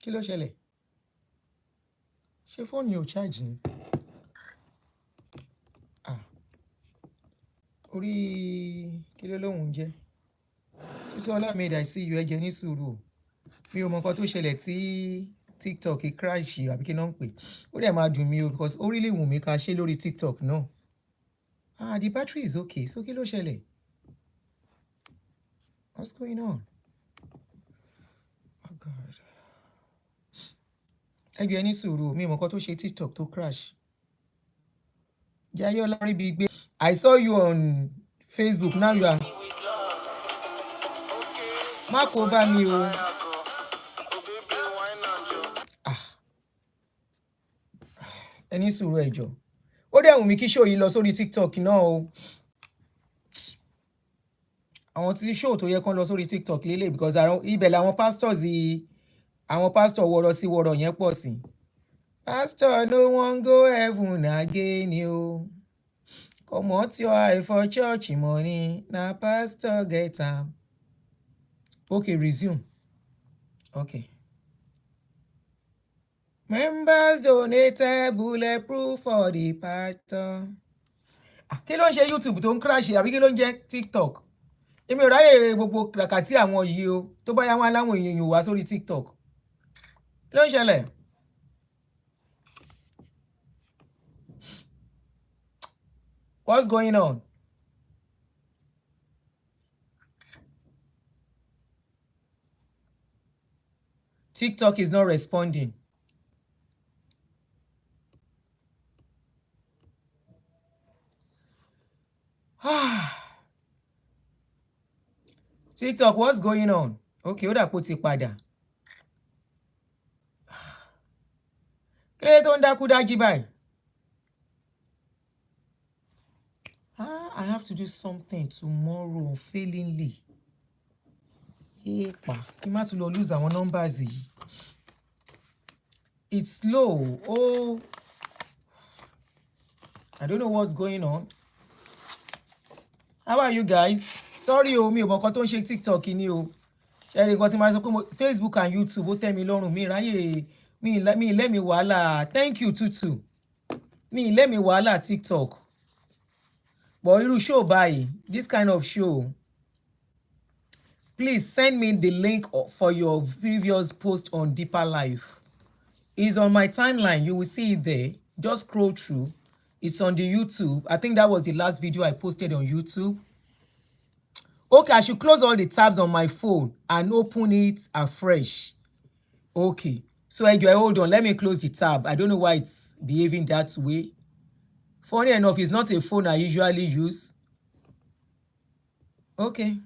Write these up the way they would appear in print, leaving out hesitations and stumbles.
Kí ló ṣẹlẹ̀? Ṣé fóònù yóò charge ni? Ah, orí kí ló lóhùn jẹ́? Títí Ọlámídé I see you ẹ jẹ́ ní sùúrù o. Mi ò mọ nǹkan tó ṣẹlẹ̀ tí TikTok crash àbí kí náà ń pè. Ó dẹ̀ máa dùn mí o because ó really wù mí ká ṣe lórí TikTok náà. Ah, the battery is okay. So kí ló ṣẹlẹ̀? What's going on? Oh God. Ẹ jẹ́ ní sùúrù o. Mi ò mọ nǹkan tó ṣe TikTok tó crash. Jayé Ọláríbi, I saw you on Facebook, now you are. Má kó bá mi o. Ah. Ẹ ní sùúrù ẹ jọ̀ọ́. Ó dẹ̀ wù mí kí show yìí lọ sórí TikTok náà o. Àwọn tí show tó yẹ kán lọ sórí TikTok lélẹ̀ because ibẹ̀ làwọn pastors àwọn pastor wọ̀rọ̀ sí wọ̀rọ̀ yẹn pọ̀ sí. Pastor no wan go heaven again o. Comot your eye for church money, na pastor get am. Okay, resume. Okay. Members donated bulletproof for the pastor. Kí ló ń ṣe YouTube tó ń crash àbí kí ló ń jẹ́ TikTok? Èmi ò ráyè gbogbo kàkàtí àwọn yìí o. Tó bá yá wọn aláwọ̀ èèyàn wá sórí TikTok. Kí ló ń ṣẹlẹ̀? What's going on? TikTok is not responding. TikTok, what's going on? Okay, ó dàpọ̀ ti padà. Kí ló tó ń dákú dájí báyìí? I have to do something tomorrow unfailingly. Epa, kí má tún lọ lose àwọn numbers yìí. It's slow. Oh, I don't know what's going on. How are you guys? Sorry o, mi ò mọ nǹkan tó ń ṣe TikTok ni o. Ṣé rí nǹkan tí màá sọ pé Facebook and YouTube ó tẹ́ mi lọ́rùn mi ráyè mi lẹ́mi wàhálà. Thank you Tutu. Mi lẹ́mi wàhálà TikTok. But irú show báyìí, this kind of show, please send me the link for your previous post on Deeper Life. It's on my timeline. You will see it there. Just scroll through. It's on the YouTube. I think that was the last video I posted on YouTube. Okay, I should close all the tabs on my phone and open it afresh. Okay. So hold on. Let me close the tab. I don't know why it's behaving that way. Funny enough, it's not a phone I usually use. Okay.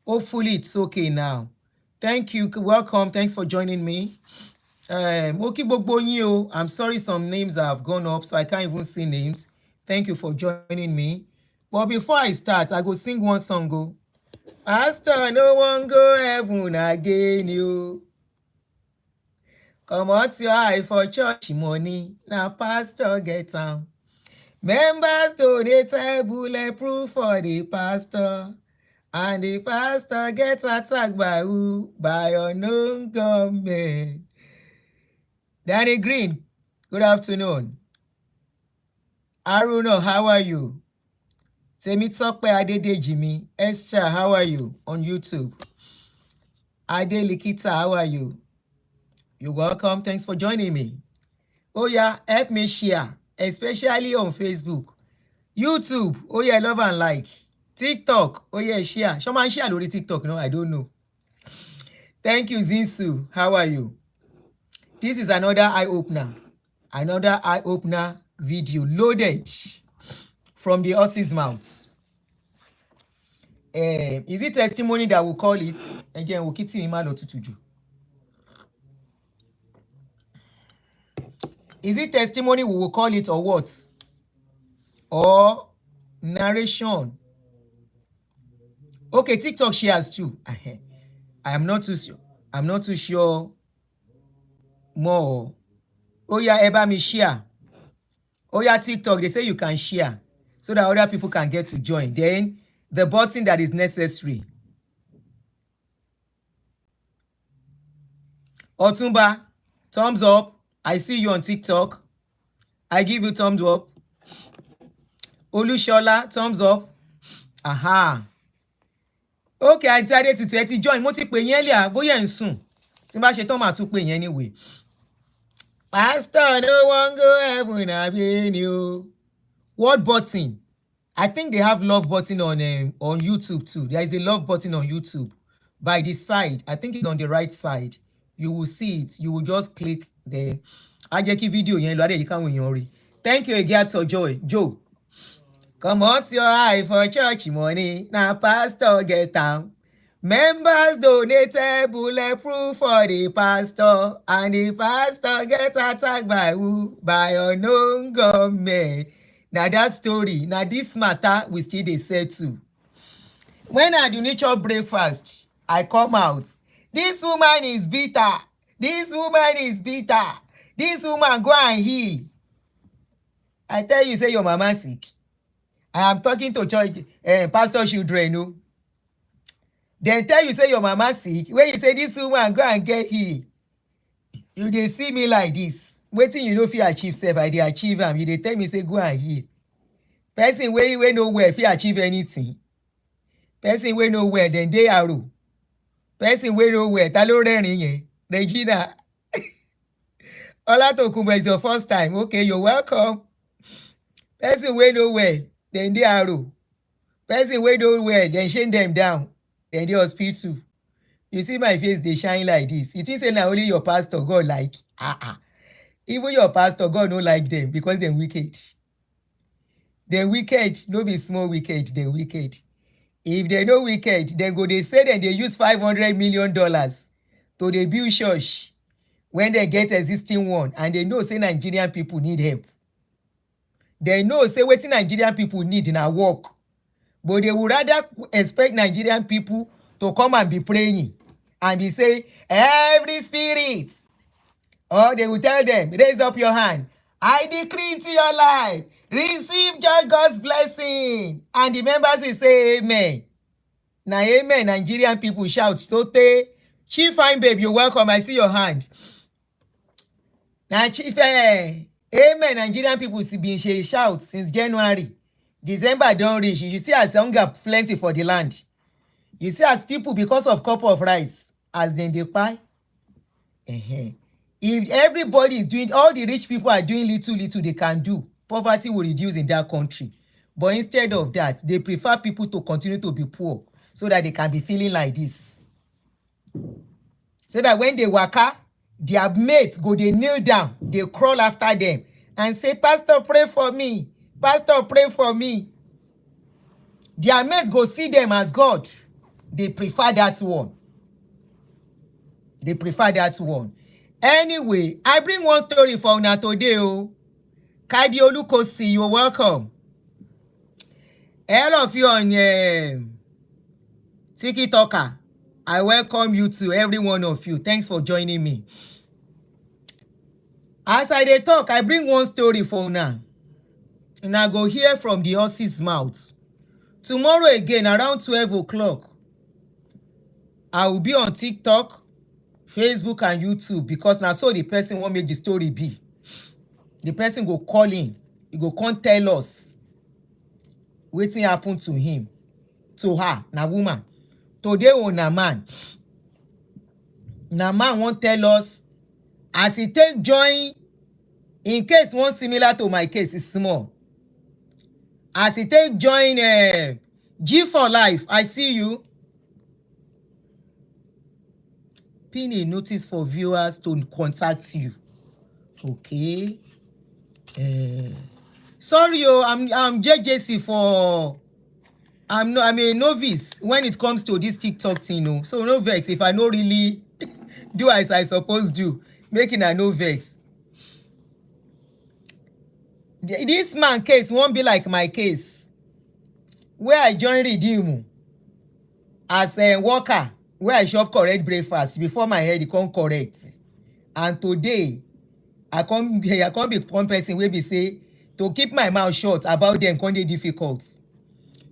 Hopefully it's okay now. Thank you. Welcome. Thanks for joining me. Okay, gbogbo yín o. I'm sorry some names have gone up, so I can't even see names. Thank you for joining me. But before I start, I go sing one song. Go. Pastor, no one go heaven again, you. Come out your eye for church money. Now pastor get am. Members donated bulletproof for the pastor. And the pastor gets attacked by who? By unknown gunmen. Danny Green, good afternoon. Aruna, how are you? Temitope Adedejimi, Esther, how are you? On YouTube. Ade Likita, how are you? You're welcome. Thanks for joining me. Oh yeah, help me share, especially on Facebook. YouTube, oh yeah, love and like. TikTok, oh yeah, share. Someone share lórí TikTok, no, I don't know. Thank you, Zinsu. How are you? This is another eye-opener. Another eye-opener video loaded from the horse's mouth. Is it testimony that we'll call it? Again, we'll keep him out to. Is it testimony we will call it or what? Or narration? Okay, TikTok shares too. I am not too sure. I'm not too sure more. Oh yeah, ẹ bá mi share. Oh yeah, TikTok, they say you can share so that other people can get to join. Then the button that is necessary. Otumba, thumbs up. I see you on TikTok. I give you thumbs up. Olushola, thumbs up. Aha. Okay, àǹtí Adétutù ẹ ti join. Mo ti pè yẹn lé à bóyá ẹ̀ ń sùn. Tí n bá ṣe tán màá tún pè yẹn anyway. Pastor no wan go heaven abi ni o. What button? I think they have love button on YouTube too. There is a love button on YouTube by the side. I think it's on the right side. You will see it. You will just click there. Á jẹ́ kí fídíò yẹn lọ adé yìí káwọn èèyàn rí. Thank you again to Joe. Comot your eye for church money. Na pastor get am. Members donated bulletproof for the pastor, and the pastor get attacked by who? By unknown gunmen. Na that story, na this matter we still dey settle. When I do nature breakfast, I come out. This woman is bitter. This woman is bitter. This woman go and heal. I tell you, say your mama sick. I am talking to church pastor children. No. Then tell you, say your mama sick. When you say this woman go and get healed, you dey see me like this. Wetin you no fit achieve sef, I dey achieve am. You dey tell me say go and heal. Person wey no well fit achieve anything. Person wey no well dem dey arrow. Person wey no well ta ló rẹ́rìn yẹn? Regina. Olatokunbo is your first time. Okay, you're welcome. Person wey no well dem dey arrow. Person wey no well dem shame dem down. Dem dey hospital. You see my face dey shine like this. You think say na only your pastor God like? Even your pastor God no like them because dem wicked. Dem wicked, no be small wicked, dem wicked. If dem no wicked, dem go dey say dem dey use $500 million to dey build church when dem get existing one, and dem know say Nigerian people need help. Dem know say wetin Nigerian people need na work. But they would rather expect Nigerian people to come and be praying and be saying, every spirit. Or they will tell them, raise up your hand. I decree into your life, receive God's blessing. And the members will say, amen. Now, amen, Nigerian people shout, Sote, Chief Fine Babe, you're welcome. I see your hand. Now, Chief, amen, Nigerian people been shout since January. December don't reach. You see as hunger plenty for the land. You see as people, because of cup of rice, as then they buy. If everybody is doing, all the rich people are doing little they can do, poverty will reduce in that country. But instead of that, they prefer people to continue to be poor so that they can be feeling like this. So that when they waka, their mates go, they kneel down, they crawl after them and say, Pastor, pray for me. Pastor, pray for me. Their mates go see them as God. They prefer that one. They prefer that one. Anyway, I bring one story for una today. Kadi Olukosi, you're welcome. All of you on TikToker, I welcome you to every one of you. Thanks for joining me. As I dey talk, I bring one story for una. And I go hear from the horse's mouth. Tomorrow again, around 12 o'clock, I will be on TikTok, Facebook, and YouTube, because now so the person won't make the story be. The person go call in. He go come tell us wetin happen to him, to her, na woman. Today, na man. Na man won't tell us as he take join, in case one similar to my case is small. As he take join G for Life, I see you. Pin a notice for viewers to contact you. Okay. Sorry, I'm JJC for. I'm a novice when it comes to this TikTok thing. So no vex if I no really do as I suppose do. Making a no vex. This man case won't be like my case, where I join Redeem as a worker, where I shop correct breakfast before my head become correct. And today, I can't be one person where be say to keep my mouth shut about them can be difficult.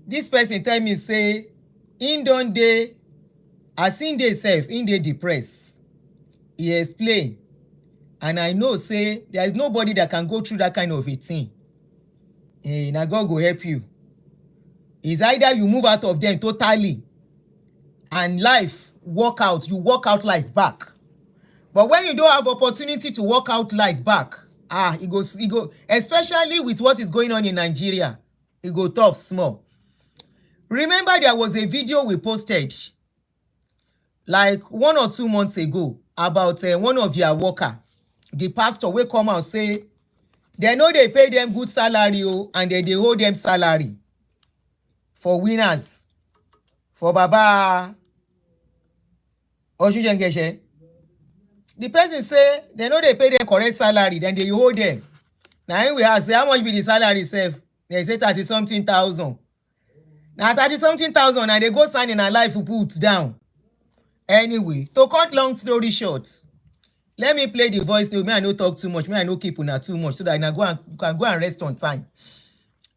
This person tell me say, in don't they, as in they self, in they depressed. He explain, and I know say there is nobody that can go through that kind of a thing. Na God go help you. It's either you move out of them totally and life work out, you work out life back. But when you don't have opportunity to work out life back, it go, especially with what is going on in Nigeria, it go tough small. Remember there was a video we posted like 1 or 2 months ago about one of their worker, the pastor wey come out say they know they pay them good salary and they hold them salary for winners for Baba Oshunjengeshe. The person say they know they pay them correct salary, then they hold them. Now we ask, how much be the salary sef? They say 30-something thousand. Now 30-something thousand and they go sign in a life put down. Anyway, to cut long story short, let me play the voice note. Me I no talk too much. Me I no keep una too much so that you can go and rest on time.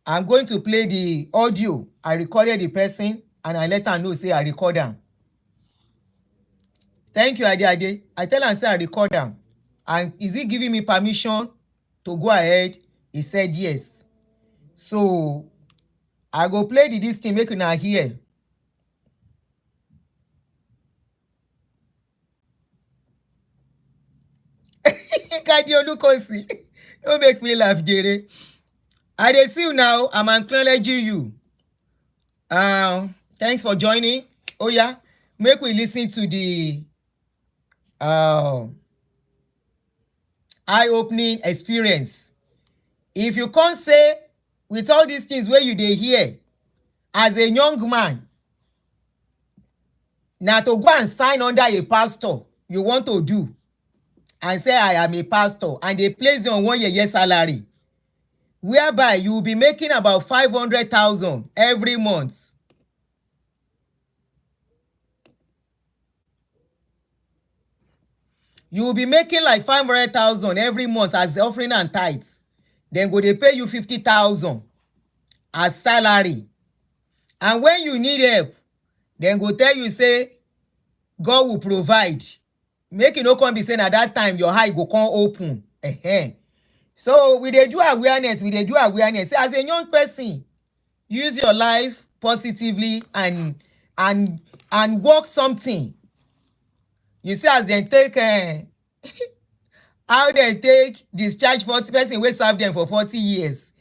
I'm going to play the audio. I recorded the person and I let her know say I record am. Thank you, Ade. I tell her say I record am. And is he giving me permission to go ahead? He said yes. So I go play this thing make una hear. Don't make me laugh, Jere. I dey see you now. I'm acknowledging you. Thanks for joining. Oh yeah, make we listen to the eye-opening experience. If you can't say with all these things where you dey hear as a young man, now to go and sign under a pastor you want to do and say I am a pastor and they place you on 1 year salary, whereby you will be making about 500,000 every month. You will be making like 500,000 every month as offering and tithes. Then go they pay you 50,000 as salary. And when you need help, then go tell you say God will provide. Make you no come be saying at that time your eye go come open. So we dey do awareness. Say, as a young person, use your life positively and work something. You see, as they take how they take discharge 40 person wey serve them for 40 years.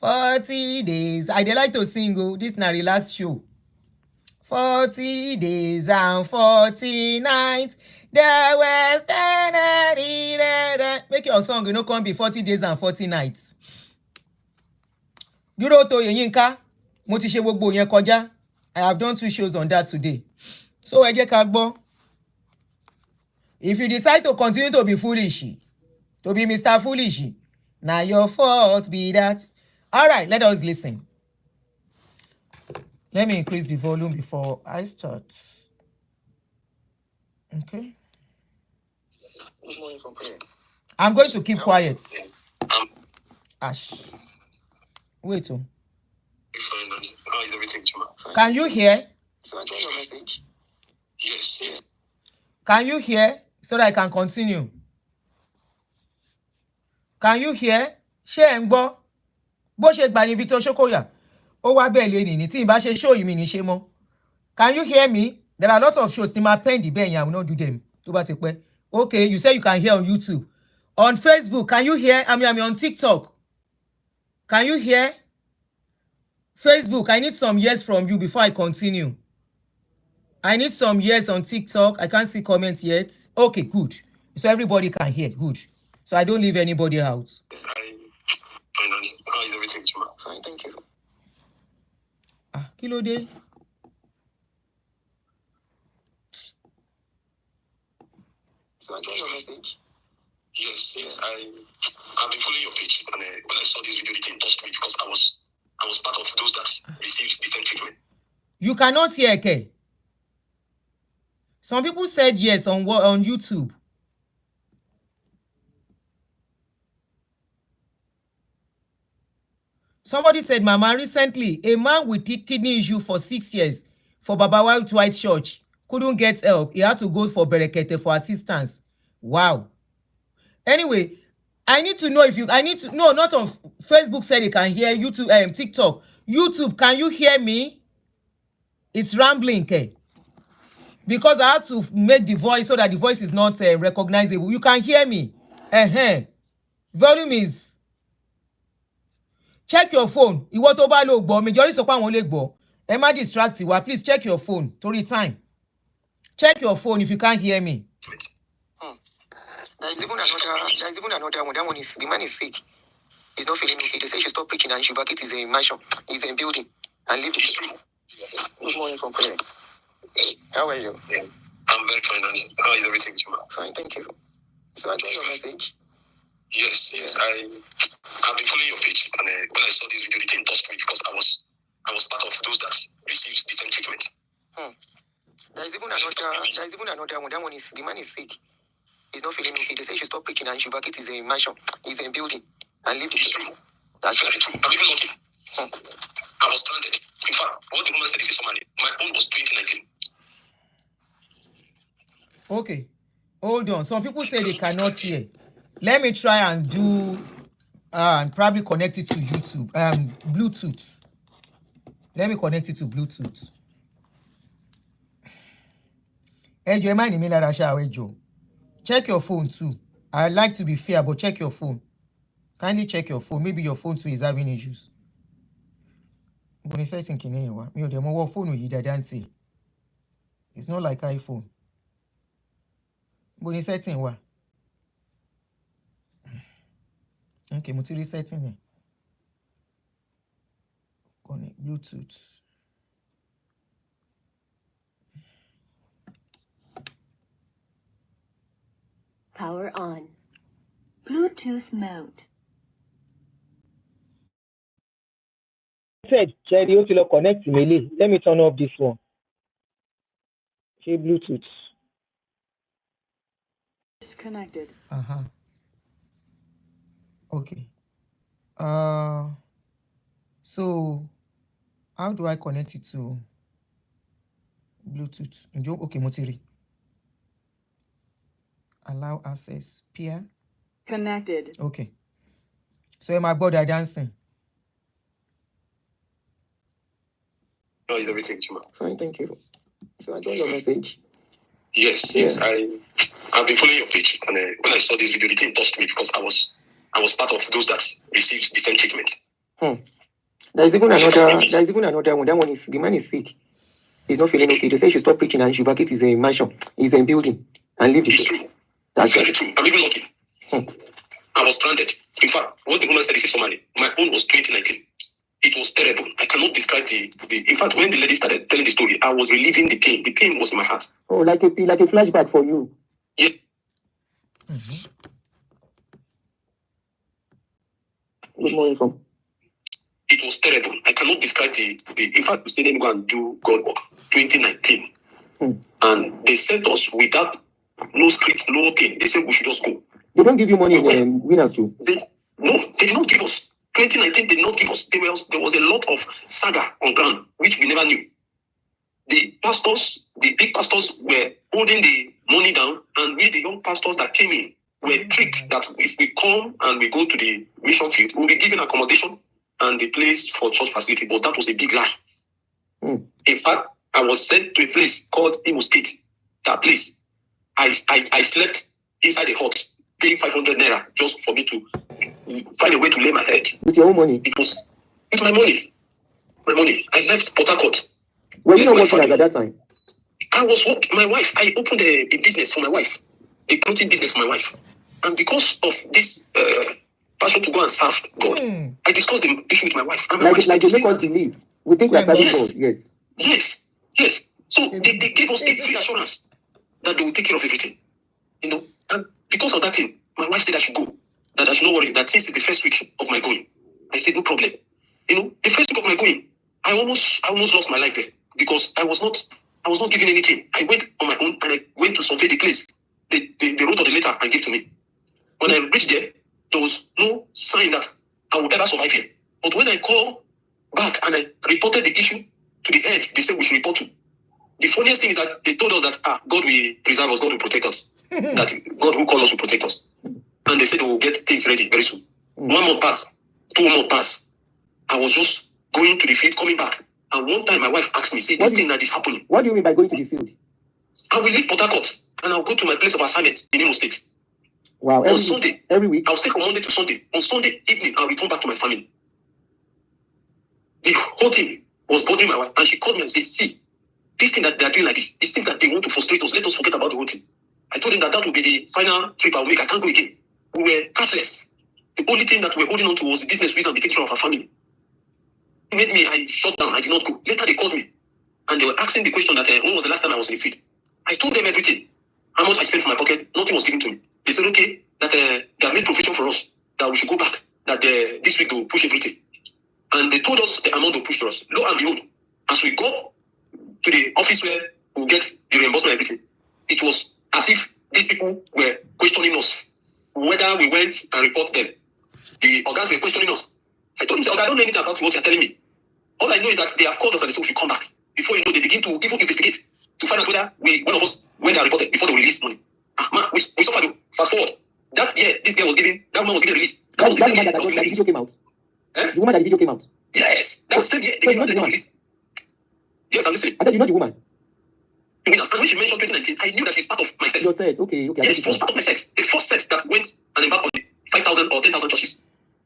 40 days. I dey like to sing this na relaxed show. 40 days and 40 nights. There was make your song, you know, come be 40 days and 40 nights. Dúró tó Yinka, mo ti ṣe gbogbo yẹn kọjá. I have done 2 shows on that today. So ẹ jẹ́ ká gbọ́. If you decide to continue to be foolish, to be Mr. Foolish, now your fault be that. All right, let us listen. Let me increase the volume before I start. Okay. I'm going to keep quiet. Ash. Wait. How is everything, Chuma? Can you hear? So I get your message? Yes. Can you hear? So that I can continue. Can you hear? Ṣé ẹ ń gbọ́? Bó ṣe gbà ní Victor Shokoya. Ó wá bẹ́ẹ̀ lé ní tí n bá ṣe show yìí mi ní ṣe mọ́. Can you hear me? There are a lot of shows tí máa pen the bẹ́ẹ̀ yẹn, I will not do them. Tó bá ti pẹ́. Okay, you say you can hear on YouTube. On Facebook, can you hear? I'm on TikTok. Can you hear? Facebook, I need some yes from you before I continue. I need some yes on TikTok. I can't see comments yet. Okay, good. So everybody can hear. Good. So I don't leave anybody out. Yes, how is everything, Chuma? Fine, thank you. Kí ló dé? So I get your message? Yes. I've been following your page, and when I saw this video, it touched me because I was part of those that received the same treatment. You cannot hear, okay? Some people said yes on YouTube. Somebody said, Mama, recently, a man with kidney issue for 6 years for Baba White Church couldn't get help. He had to go for Berekete for assistance. Wow. Anyway, I need to know if you, no, not on Facebook said you can hear, YouTube, TikTok. YouTube, can you hear me? It's rambling, okay? Because I have to make the voice so that the voice is not recognizable. You can hear me. Volume is, check your phone. Ìwọ tó bá lò gbọ́, majority sọ pé àwọn lè gbọ́. Ẹ má distract wa. Please check your phone. Torí time. Check your phone if you can't hear me. There is even another one. That one is, the man is sick. He's not feeling okay. They say he should stop preaching and he should vacate his mansion, his building, and leave the street. Good morning from prayer. How are you? Yeah. I'm very fine. How is everything with you? Fine, thank you. So I got your message. Yes. I've been following your page, and when I saw this video, it touched me because I was part of those that received the same treatment. There is even another one. That one is, the man is sick. He's not feeling okay. They say he should stop preaching and he should vacate his mansion, his building, and leave the street. That's very true. I'm even lucky. I was stranded. In fact, what the woman said is Somali. My own was 2019. Okay. Hold on. Some people say they cannot hear. Let me try and do and probably connect it to YouTube. Bluetooth. Let me connect it to Bluetooth. Ejo, am I in Ejo? Check your phone too. I like to be fair, but check your phone. Kindly check your phone. Maybe your phone too is having issues. It's not like iPhone. But setting what? Okay, I'm setting it. Connect Bluetooth. Power on. Bluetooth mode. Said, Cherry, you connect to me. Let me turn off this one. Okay, Bluetooth. Disconnected. Okay. So how do I connect it to Bluetooth? Okay, Motiri. Allow access. Peer. Connected. Okay. So my body dancing. How is everything, Chima? Fine, thank you. So I got your message. Yes. I've been following your page, and when I saw this video, it touched me because I was part of those that received the same treatment. There is even another one. That one is, the man is sick. He's not feeling okay. They say he should stop preaching and he should vacate his mansion, his building, and leave the street. True. That's very true. I'm even lucky. I was stranded. In fact, what the woman said is Somali. My own was 2019. It was terrible. I cannot describe the. In fact, when the lady started telling the story, I was relieving the pain. The pain was in my heart. Oh, like a flashback for you. Yeah. Good morning, from. It was terrible. I cannot describe the. In fact, we said them go and do God work. 2019, and they sent us without no script, no thing. They said we should just go. They don't give you money when winners do. They did not give us. 2019 did not give us. There was a lot of saga on ground, which we never knew. The pastors, the big pastors, were holding the money down, and we, the young pastors that came in, were tricked that if we come and we go to the mission field, we'll be given accommodation and the place for church facility. But that was a big lie. In fact, I was sent to a place called Imo State. That place, I slept inside a hut, paying 500 naira just for me to find a way to lay my head. With your own money? It was with my money. My money. I left Port Harcourt. Were you not working at that time? I was working. My wife. I opened a business for my wife, a clothing business for my wife, and because of this passion to go and serve God, I discussed the issue with my wife. And my like you make us believe. We think we are serving God. Yes. So they gave us a free assurance that they will take care of everything. And because of that thing, my wife said I should go. That I should not worry. That since it's the first week of my going, I said no problem. The first week of my going, I almost lost my life there because I was not given anything. I went on my own and I went to survey the place. They wrote on the letter and gave to me. When I reached there was no sign that I would ever survive here. But when I called back and I reported the issue to the head, they said we should report to. The funniest thing is that they told us that God will preserve us, God will protect us. that God who called us will protect us. And they said they will get things ready very soon. 1 month passed, 2 months passed. I was just going to the field, coming back. And one time my wife asked me, say, this thing that is happening. What do you mean by going to the field? I will leave Port Harcourt and I'll go to my place of assignment in Imo State. Wow. On Sunday. Every week? I'll stay from Monday to Sunday. On Sunday evening, I'll return back to my family. The whole thing was bothering my wife. And she called me and said, see, this thing that they're doing like this, it seems that they want to frustrate us. Let us forget about the whole thing. I told them that will be the final trip I'll make. I can't go again. We were cashless. The only thing that we were holding on to was the business reason to take care of our family. It made me, I shut down. I did not go. Later they called me. And they were asking the question that when was the last time I was in the field? I told them everything. How much I spent from my pocket, nothing was given to me. They said, okay, that they have made provision for us, that we should go back, that this week they'll push everything. And they told us the amount they'll push to us. Lo and behold, as we got to the office where we'll get the reimbursement and everything, it was as if these people were questioning us, whether we went and reported them. The organs were questioning us. I told them, I don't know anything about what you're telling me. All I know is that they have called us and they said we should come back. Before you know, they begin to even investigate to find out whether one of us went and reported before they release money. Man, we suffered. Fast forward. That year, this girl was given, that woman was given release. That woman that the video came out. The woman that the video came out. Yes. That's the same year. So you know the woman? Yes, I'm listening. I said, you know the woman. And when she mentioned 2019, I knew that she's part of my set. Your set, okay. Yes, she was part of my set. The first set that went and embarked on the 5,000 or 10,000 churches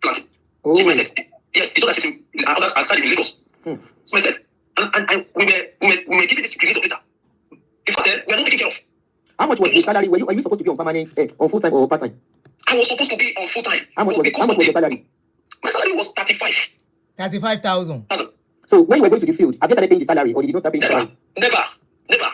planted. Oh. It's my set. Yes, it's not that system. Others are studied in Lagos. It's my set. And we were given this release of data. Before then, we are not taken care of. How much was the salary? Are you supposed to be on permanent, on full time or part time? I was supposed to be on full time. How much was your salary? My salary was 35,000. So when you were going to the field, have you started paying the salary, or did you not start paying the salary? Never.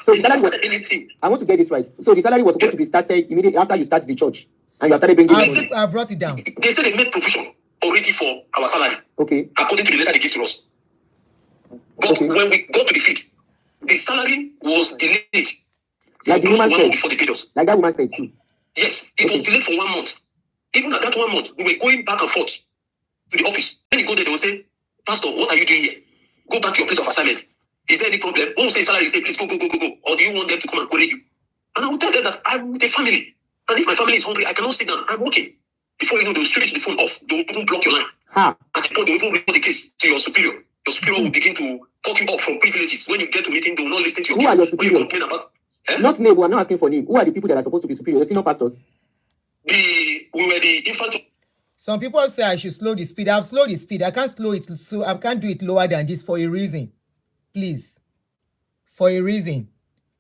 So the salary was anything. I want to get this right. So the salary was supposed to be started immediately after you start the church, and you have started bringing money. I brought it down. They said they made provision already for our salary. Okay. According to the letter they gave to us. But when we got to the field, the salary was delayed. Like the woman said. Before they paid us. Like that woman said too. Yes, it was delayed for 1 month. Even at that 1 month, we were going back and forth to the office. When you go there, they will say, Pastor, what are you doing here? Go back to your place of assignment. Is there any problem? When we say salary, you say, please go. Or do you want them to come and query you? And I will tell them that I'm with a family. And if my family is hungry, I cannot sit down. I'm working. Before you know, they'll switch the phone off. They'll even block your line. At the point, they'll even report the case to your superior. Your superior will begin to cut you off from privileges. When you get to meeting, they will not listen to your case. Who are your superiors? When you complain about, not name, I'm not asking for name. Who are the people that are supposed to be superior? The senior pastors? We were the infant. Some people say I should slow the speed. I've slowed the speed. I can't slow it, so I can't do it lower than this for a reason. Please. For a reason.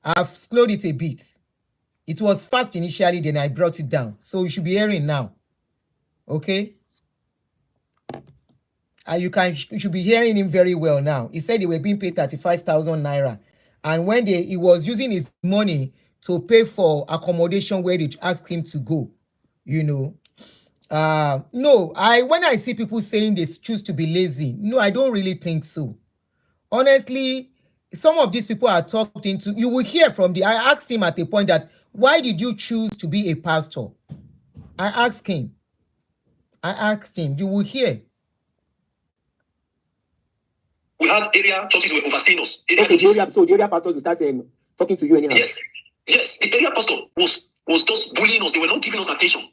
I've slowed it a bit. It was fast initially, then I brought it down. So you should be hearing now. Okay? You should be hearing him very well now. He said they were being paid 35,000 naira. And when he was using his money to pay for accommodation where they asked him to go, you know. No, when I see people saying they choose to be lazy, no, I don't really think so. Honestly, some of these people are talked into, you will hear from I asked him at a point that, why did you choose to be a pastor? I asked him, you will hear. We had area churches were overseeing us. So the area pastors will start talking to you anyhow? Yes, the area pastor was just bullying us. They were not giving us attention.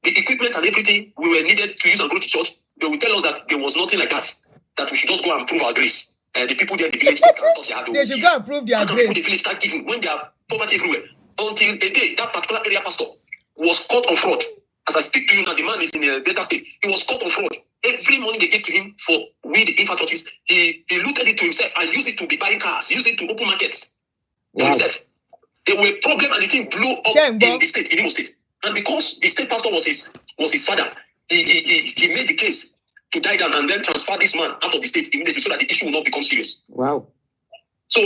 The equipment and everything we were needed to use and go to church, they would tell us that there was nothing like that we should just go and prove our grace. The people there in the village, they should go and prove their grace. People in the village start giving when they are poverty everywhere. Until a day, that particular area pastor was caught on fraud. As I speak to you now, the man is in a Delta State. He was caught on fraud. Every money they gave to him for the infant churches, he looted it to himself and used it to be buying cars, used it to open markets to himself. There were problems and the thing blew up in the state, in Imo State. And because the state pastor was his father, he made the case to die down and then transfer this man out of the state immediately so that the issue will not become serious. Wow. So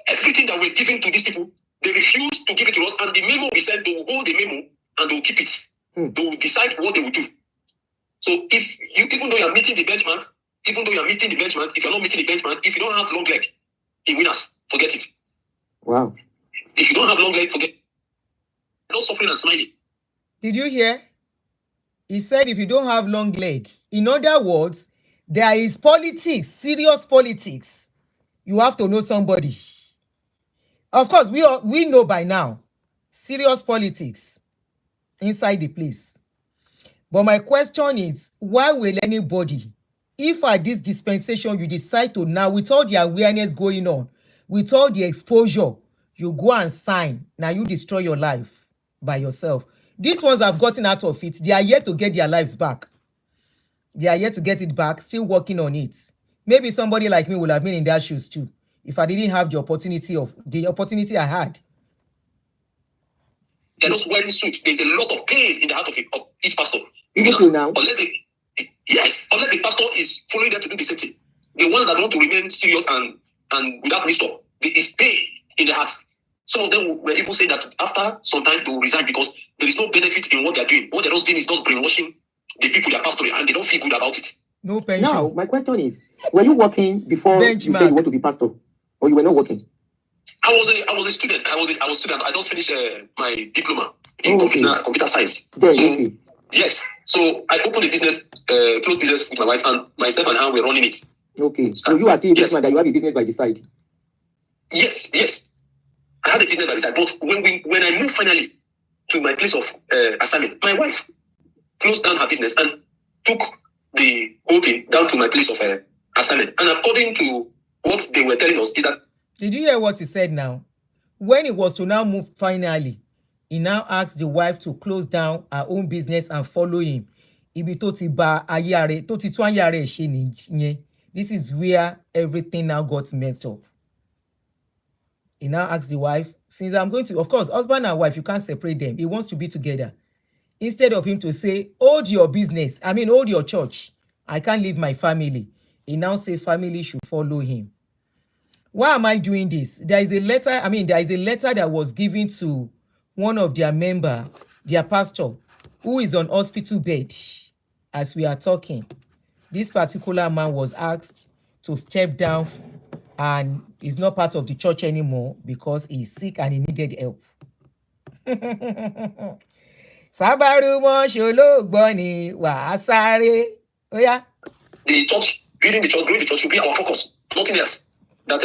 everything that we're giving to these people, they refuse to give it to us, and the memo we sent, they will hold the memo and they will keep it. They will decide what they will do. So even though you are meeting the benchmark, if you're not meeting the benchmark, if you don't have long leg in winners, forget it. Wow. If you don't have long leg, forget it. You're not suffering and smiling. Did you hear? He said if you don't have long leg. In other words, there is politics, serious politics. You have to know somebody. Of course, we know by now. Serious politics inside the place. But my question is, why will anybody, if at this dispensation you decide to now, with all the awareness going on, with all the exposure, you go and sign, now you destroy your life by yourself. These ones have gotten out of it. They are yet to get their lives back. They are yet to get it back, still working on it. Maybe somebody like me would have been in their shoes too, if I didn't have the opportunity I had. They're not wearing suits. There's a lot of pain in the heart of each pastor. Even till now. Unless the pastor is following them to do the same thing. The ones that want to remain serious and without wisdom, there is pain in the heart. Some of them were even saying that after some time they will resign because there is no benefit in what they're doing. What they're just doing is just brainwashing the people they're pastoring, and they don't feel good about it. No pension. Now, my question is, were you working before you said you want to be pastor? Or you were not working? I was a student. I was a student. I just finished my diploma in computer science. Yes. So I opened a business, close business with my wife, and myself and her were running it. Okay. So you are still a businessman, that you have a business by the side. Yes. I had a business by the side. But when I moved finally to my place of assignment, my wife closed down her business and took the whole thing down to my place of assignment. And according to what they were telling us is that. Did you hear what he said now? When he was to now move finally, he now asked the wife to close down her own business and follow him. This is where everything now got messed up. He now asked the wife, since I'm going to, of course, husband and wife, you can't separate them. He wants to be together. Instead of him to say, hold your business, hold your church. I can't leave my family. He now say family should follow him. Why am I doing this? There is a letter that was given to one of their member, their pastor, who is on hospital bed as we are talking. This particular man was asked to step down and is not part of the church anymore because he is sick and he needed help. Sabaru mo sholo ni wa sare. Oh yeah. The church, growing the church should be our focus, nothing else. That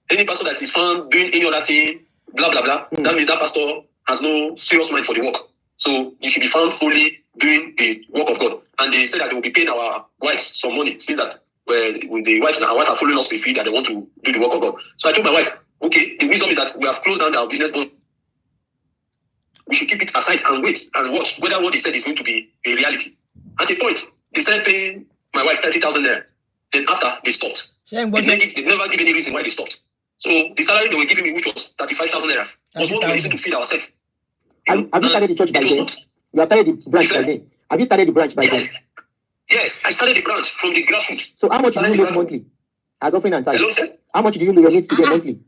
any pastor that is found doing any other thing, blah blah blah, that means that pastor has no serious mind for the work. So you should be found fully doing the work of God. And they said that they will be paying our wives some money, since that when the wife and our wife are following us with feet that they want to do the work of God. So I told my wife, okay, the wisdom is that we have closed down our business, but we should keep it aside and wait and watch whether what they said is going to be a reality. At a point, they started paying my wife 30,000 there. Then after, they stopped. They never give any reason why they stopped. So the salary they were giving me, which was 35,000 naira, was what we were using to feed ourselves. Have you started the church by then? You have started the branch by then? Have you started the branch by then? Yes, I started the branch from the grassroots. So how much do you make monthly as offering and tithe? How much do you need to get monthly?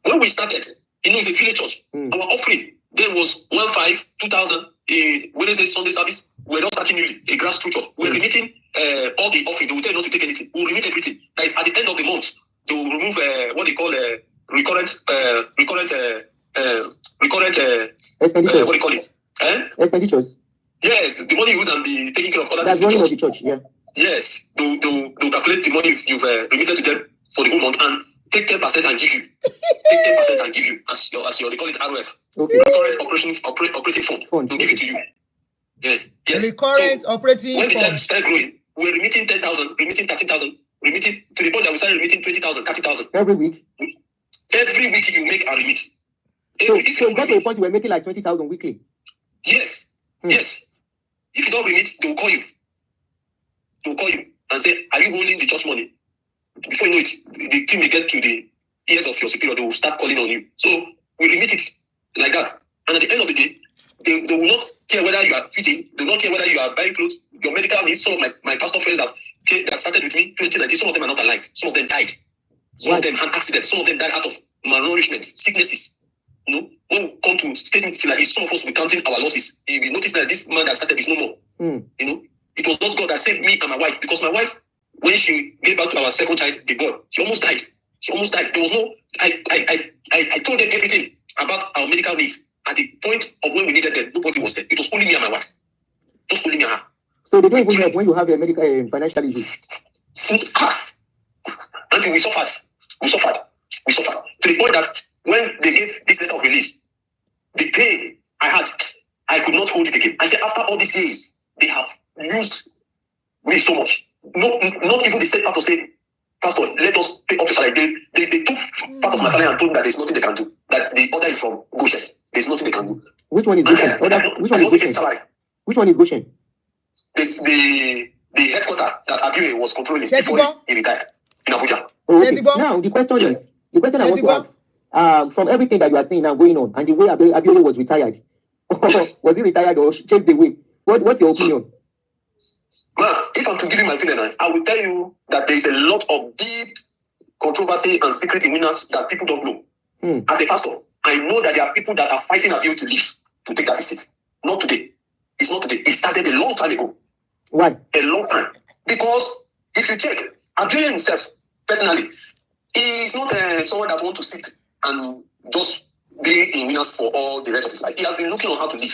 When we started, it's a village church. Our offering then was 1,500, 2,000, Wednesday, Sunday service. We're not starting newly, a grassroots church. We're remitting all the offering. They will tell you not to take anything. We'll remit everything. That is, at the end of the month, they will remove what they call recurrent expenditures. What do you call it? Expenditures. Yes, the money you use and be taking care of other things. That's money of the church, yeah. Yes, they'll calculate the money you've remitted to them for the whole month and take 10% and give you. Take 10% and give you, as you they call it ROF. Okay. Recurrent operating fund. They'll give it to you. Yeah. Yes. Recurrent operating when fund. When the started growing, we're remitting 10,000, remitting 13,000, remitting to the point that we started remitting 20,000, 30,000. Every week? Every week you make a remit. So you got to a point you were making like 20,000 weekly? Yes. Yes. If you don't remit, they'll call you. They'll call you and say, are you holding the church money? Before you know it, the team will get to the ears of your superior, they will start calling on you. So we remit it like that. And at the end of the day, they will not care whether you are feeding, they will not care whether you are buying clothes, your medical needs. Some of my pastor friends that started with me 2019, some of them are not alive. Some of them died. Some of them had accidents. Some of them died out of malnourishment, sicknesses. When we come to statements like this, some of us will be counting our losses. You notice that this man that started is no more. It was not God that saved me and my wife, because my wife, when she gave birth to our second child, the boy, she almost died. There was no. I told them everything about our medical needs. At the point of when we needed them, nobody was there. It was only me and my wife. Just only me and her. So they don't even help when you have a medical financial issue. Until we suffered. To the point that when they gave this letter of release, the pain I had, I could not hold it again. I said, after all these years, they have used me so much. Not even the state pastor said, Pastor, let us pay up your salary. They took part of my salary and told me that there's nothing they can do. That the order is from Goshen. There's nothing they can do. Which one is Goshen? Which one is Goshen? Which one is Goshen? This the headquarters that Abiy was controlling before he retired in Abuja. Oh, okay. Now the question is, the question I want to ask, from everything that you are saying now going on, and the way Abiy was retired, was he retired or changed the way? What's your opinion? Man, if I'm to give you my opinion, I will tell you that there is a lot of deep controversy and secret in winners that people don't know. As a pastor, I know that there are people that are fighting Abiy to leave, to take that seat. Not today. It's not today. It started a long time ago. Why? A long time. Because if you check, Abiy himself, personally, he is not someone that wants to sit and just be in winners for all the rest of his life. He has been looking on how to live.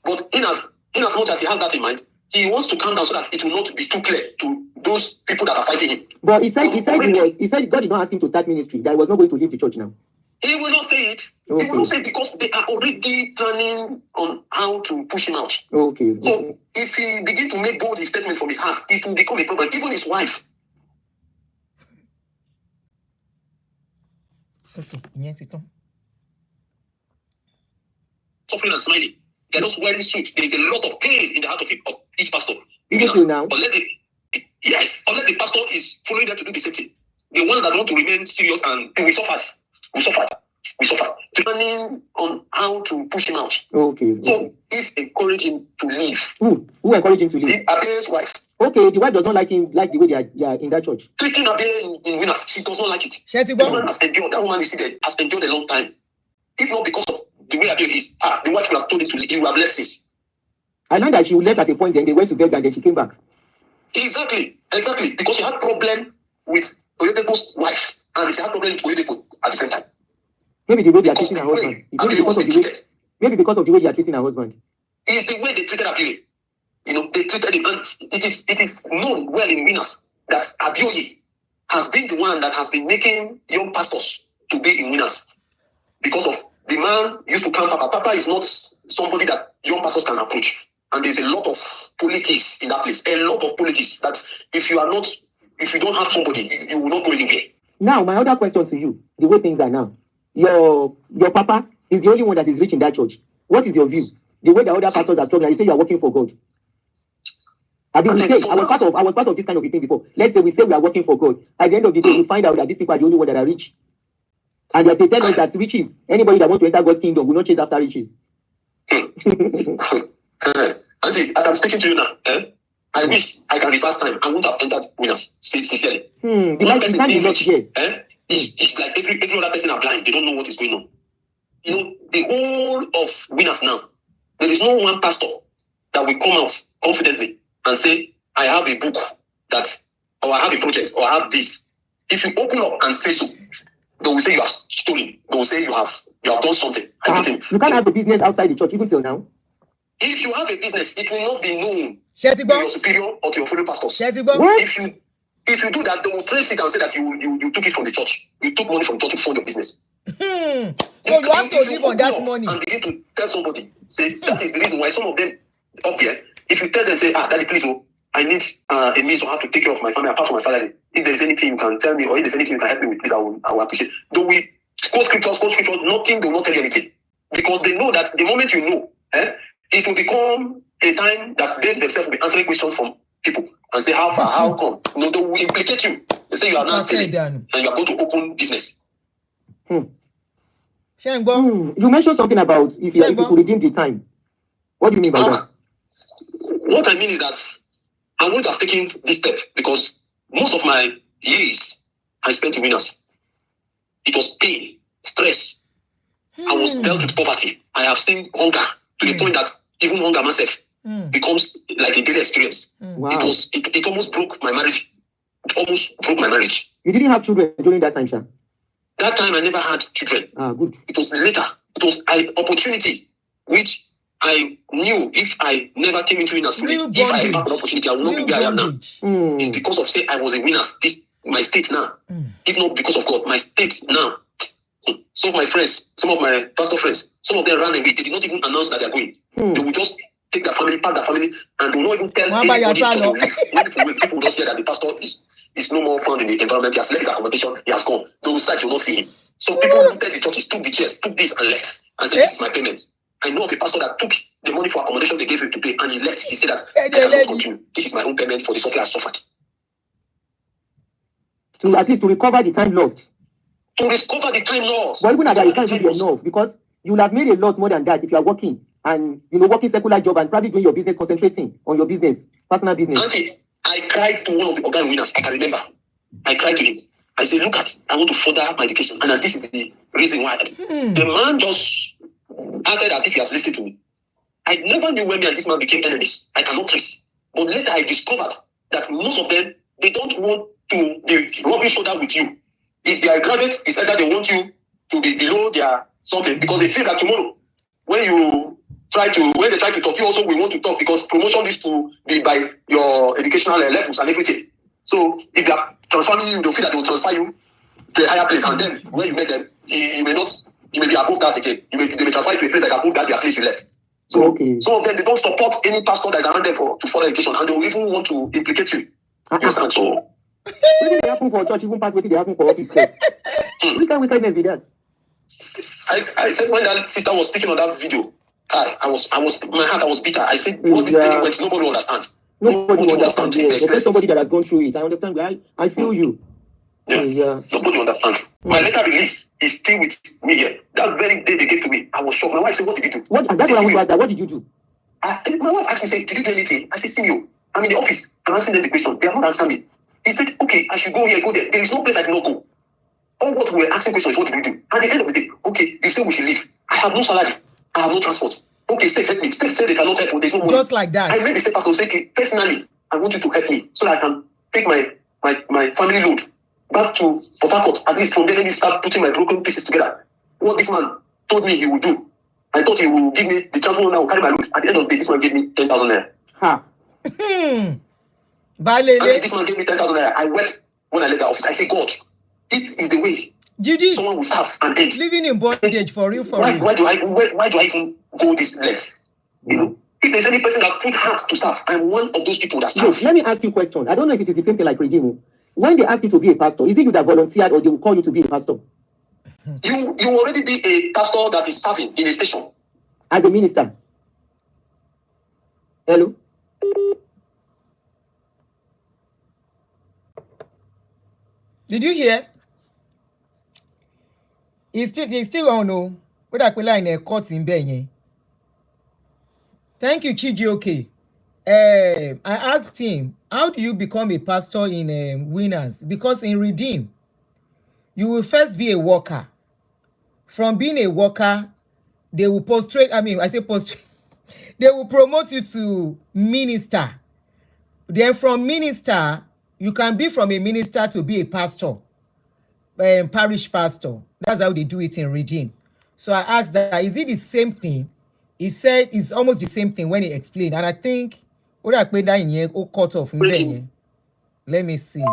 But in as much as he has that in mind, he wants to calm down so that it will not be too clear to those people that are fighting him. But he said God did not ask him to start ministry, that he was not going to leave the church now. He will not say it. Okay. He will not say it because they are already planning on how to push him out. Okay. So if he begins to make bold his statement from his heart, it will become a problem. Even his wife. Suffering and smiling. They're just wearing suits. There is a lot of pain in the heart of each pastor. Even till now? Unless the pastor is following them to do the same thing. The ones that want to remain serious and we suffered. Planning on how to push him out. Okay. So if encourage him to leave. Who encouraged him to leave? Abiy's wife. Okay, the wife does not like him, like the way they are in that church. Treating Abiy in winners, she does not like it. The woman has endured. That woman you see there has endured a long time. If not because of the way Abiy is, the wife would have told him to leave. He would have left since. I know that she left at a point, then they went to bed and then she came back. Exactly. Because she had problem with Oyedepo's wife and she had problem with Oyedepo at the same time. Maybe the way they are treating her husband. Maybe because of the way they are treating her husband. It's the way they treated Abiy. They treated him, and it is known well in winners that Abiy has been the one that has been making young pastors to be in winners. Because of the man used to come, Papa is not somebody that young pastors can approach. And there's a lot of politics in that place. A lot of politics that if you don't have somebody, you will not go anywhere. Now, my other question to you, the way things are now. Your papa is the only one that is rich in that church. What is your view? The way the other pastors are struggling, you say you are working for God. I was part of this kind of a thing before. Let's say we say we are working for God. At the end of the day, we find out that these people are the only ones that are rich. And they tell us that riches, anybody that wants to enter God's kingdom will not chase after riches. Auntie, as I'm speaking to you now, I wish I can reverse time. I won't have entered winners, sincerely. It's like every other person are blind. They don't know what is going on. The whole of winners now, there is no one pastor that will come out confidently and say, I have a book or I have a project, or I have this. If you open up and say so, they will say you are stolen. They will say you have done something. You can't have a business outside the church even till now. If you have a business, it will not be known to your superior or to your fellow pastors. If you do that, they will trace it and say that you took it from the church. You took money from the church to fund your business. So you have to live on that money. And begin to tell somebody, say, that is the reason why some of them up here, if you tell them, say, Daddy, please, I need a means of how to take care of my family apart from my salary. If there is anything you can tell me, or if there is anything you can help me with, please, I will appreciate. Though we quote scriptures, nothing, they will not tell you anything. Because they know that the moment you know, it will become a time that they themselves will be answering questions from people and say, how far, how come? They will implicate you. They say you are not stealing and you are going to open business. You mentioned something about if you could redeem the time. What do you mean by that? What I mean is that I would have taken this step because most of my years I spent in winners. It was pain, stress. I was dealt with poverty. I have seen hunger to the point that even hunger myself becomes like a daily experience. Wow. It almost broke my marriage. It almost broke my marriage. You didn't have children during that time, sir? That time I never had children. Good. It was later. It was an opportunity which I knew if I never came into winners fully, if I had an opportunity, I would not be where I am now. It's because of say I was a winner. This my state now. If not because of God, my state now. Some of my friends, some of my pastor friends, some of them ran away. They did not even announce that they're going. They will just take their family, pack their family, and they will not even tell anybody so they will leave. When people will just hear that the pastor is no more found in the environment, he has left his accommodation, he has gone. They will start, you will not see him. So people looted the churches, took the chairs, took this and left, and said, this is my payment. I know of a pastor that took the money for accommodation they gave him to pay, and he left. He said that I cannot continue. This is my own payment for the suffering I suffered. To at least to recover the time lost. To recover the time lost. But even at that, it can't be enough, because you will have made a lot more than that if you are working and working secular job and probably doing your business, concentrating on your business, personal business. Auntie, I cried to one of the organ winners. I can remember. I cried to him. I said, look at, I want to further my education. And this is the reason why. The man just acted as if he has listened to me. I never knew when me and this man became enemies. I cannot trace. But later I discovered that most of them, they don't want to be rubbing shoulder with you. If they are graduate, it's either they want you to be below their something, because they feel that tomorrow, when they try to talk, you also will want to talk, because promotion is to be by your educational levels and everything. So if they are transferring you, they'll feel that they will transfer you to a higher place, and then when you met them, you may be above that again. They may transfer you to a place that is above that their place you left. So some of them, they don't support any pastor that is around them to further education, and they will even want to implicate you. You understand? So when they happen for church, even past what they happen for office. Which kind of wickedness be that? I said when that sister was speaking on that video, I was my heart, I was bitter. I said, what this lady went, nobody will understand. Nobody will understand. There's somebody that has gone through it. I understand. I feel you. Yeah. Nobody will understand. My letter release is still with me here. That very day they gave to me, I was shocked. My wife said, what did you do? That's what I want to ask. What did you do? My wife asked me, said, did you do anything? I said, Simio, I'm in the office. I'm answering them the question. They are not answering me. He said, okay, I should go here, go there. There is no place I did not go. All what we were asking questions is what do we do? At the end of the day, okay, you say we should leave. I have no salary. I have no transport. Okay, state help me. State say they cannot help me. There's no money. Just like that. I made the state pastor say, okay, personally, I want you to help me so that I can take my family load back to Port Harcourt. At least from there, let me start putting my broken pieces together. What this man told me he would do, I thought he would give me the transport, I will carry my load. At the end of the day, this man gave me 10,000 naira. Ha. This man gave me 10,000 naira. I wept when I left the office. I said, God, this is the way someone will serve and end. Living in bondage for real. Why do I even go this length? If there's any person that put heart to serve, I'm one of those people that serve. Yes, let me ask you a question. I don't know if it is the same thing like Redeem. When they ask you to be a pastor, is it you that volunteered or they will call you to be a pastor? You already be a pastor that is serving in a station. As a minister. Hello? Did you hear? He's still on no. What I put in a court in Benye. Thank you, Chijioke. I asked him, how do you become a pastor in Winners? Because in Redeem, you will first be a worker. From being a worker, they will they will promote you to minister. Then from minister, you can be from a minister to be a pastor, parish pastor. That's how they do it in Redeem. So I asked that, is it the same thing? He said it's almost the same thing when he explained. And I think, what I put that in here, cut off. Let me see.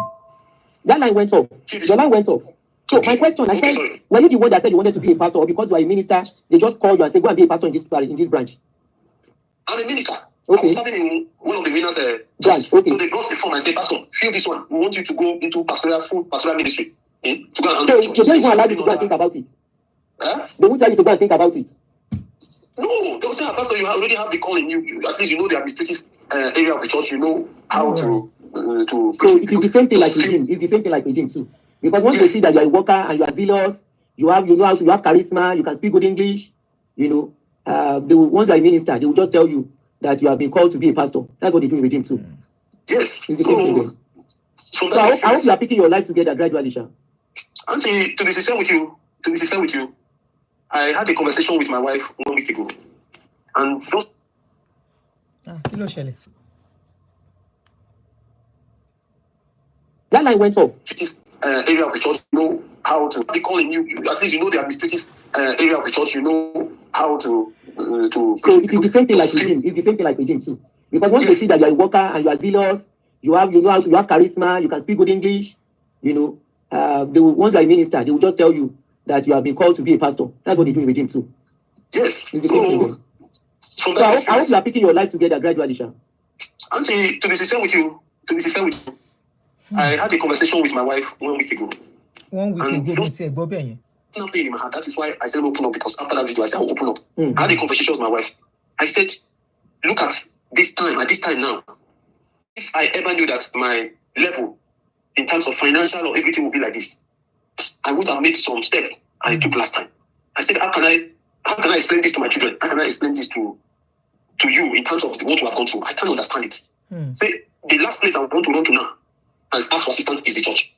That line went off. Your line went off. So my question, I said, were you the one that said you wanted to be a pastor, or because you are a minister, they just called you and said, go and be a pastor in this branch? I'm a minister. Okay. I was serving in one of the winners' branch. Okay. So they brought the form and said, Pastor, fill this one. We want you to go into pastoral ministry. To go and so they don't even allow you to go and think about it? Huh? They won't tell you to go and think about it? No, they will say, Pastor, you already have the call in you. At least you know the administrative area of the church. You know how to. So it is the same thing like Redeem. It's the same thing like Redeem too. Because once they see that you are a worker and you are zealous, you have charisma, you can speak good English, once you are a minister, they will just tell you that you have been called to be a pastor. That's what they do in Redeem too. Yes. It's the same thing. So I hope you are picking your life together gradually, Sha. Auntie, to be sincere with you, I had a conversation with my wife 1 week ago, and those. That line went off. Area of the church, you know how to. They call in you. At least you know the administrative area of the church. You know how to. So it is the same thing like Redeem. It's the same thing like Redeem too. Because once they see that you are a worker and you are zealous, you have charisma, you can speak good English, once you are a minister, they will just tell you that you have been called to be a pastor. That's what they do in Redeem too. Yes. It's the same thing then. From So that I hope experience, you are picking your life together gradually, Sha. Auntie, to be sincere with you, I had a conversation with my wife 1 week ago. 1 week And ago, just- me Bob yẹn. Nothing in my heart. That is why I said open up, because after that video, I said I'll open up. Mm. I had a conversation with my wife. I said, look at this time, at this time now. If I ever knew that my level in terms of financial or everything would be like this, I would have made some step I took last time. I said, how can I explain this to my children? How can I explain this to you in terms of what we have gone through? I can't understand it. Say, the last place I want to run to now and ask for assistance is the church.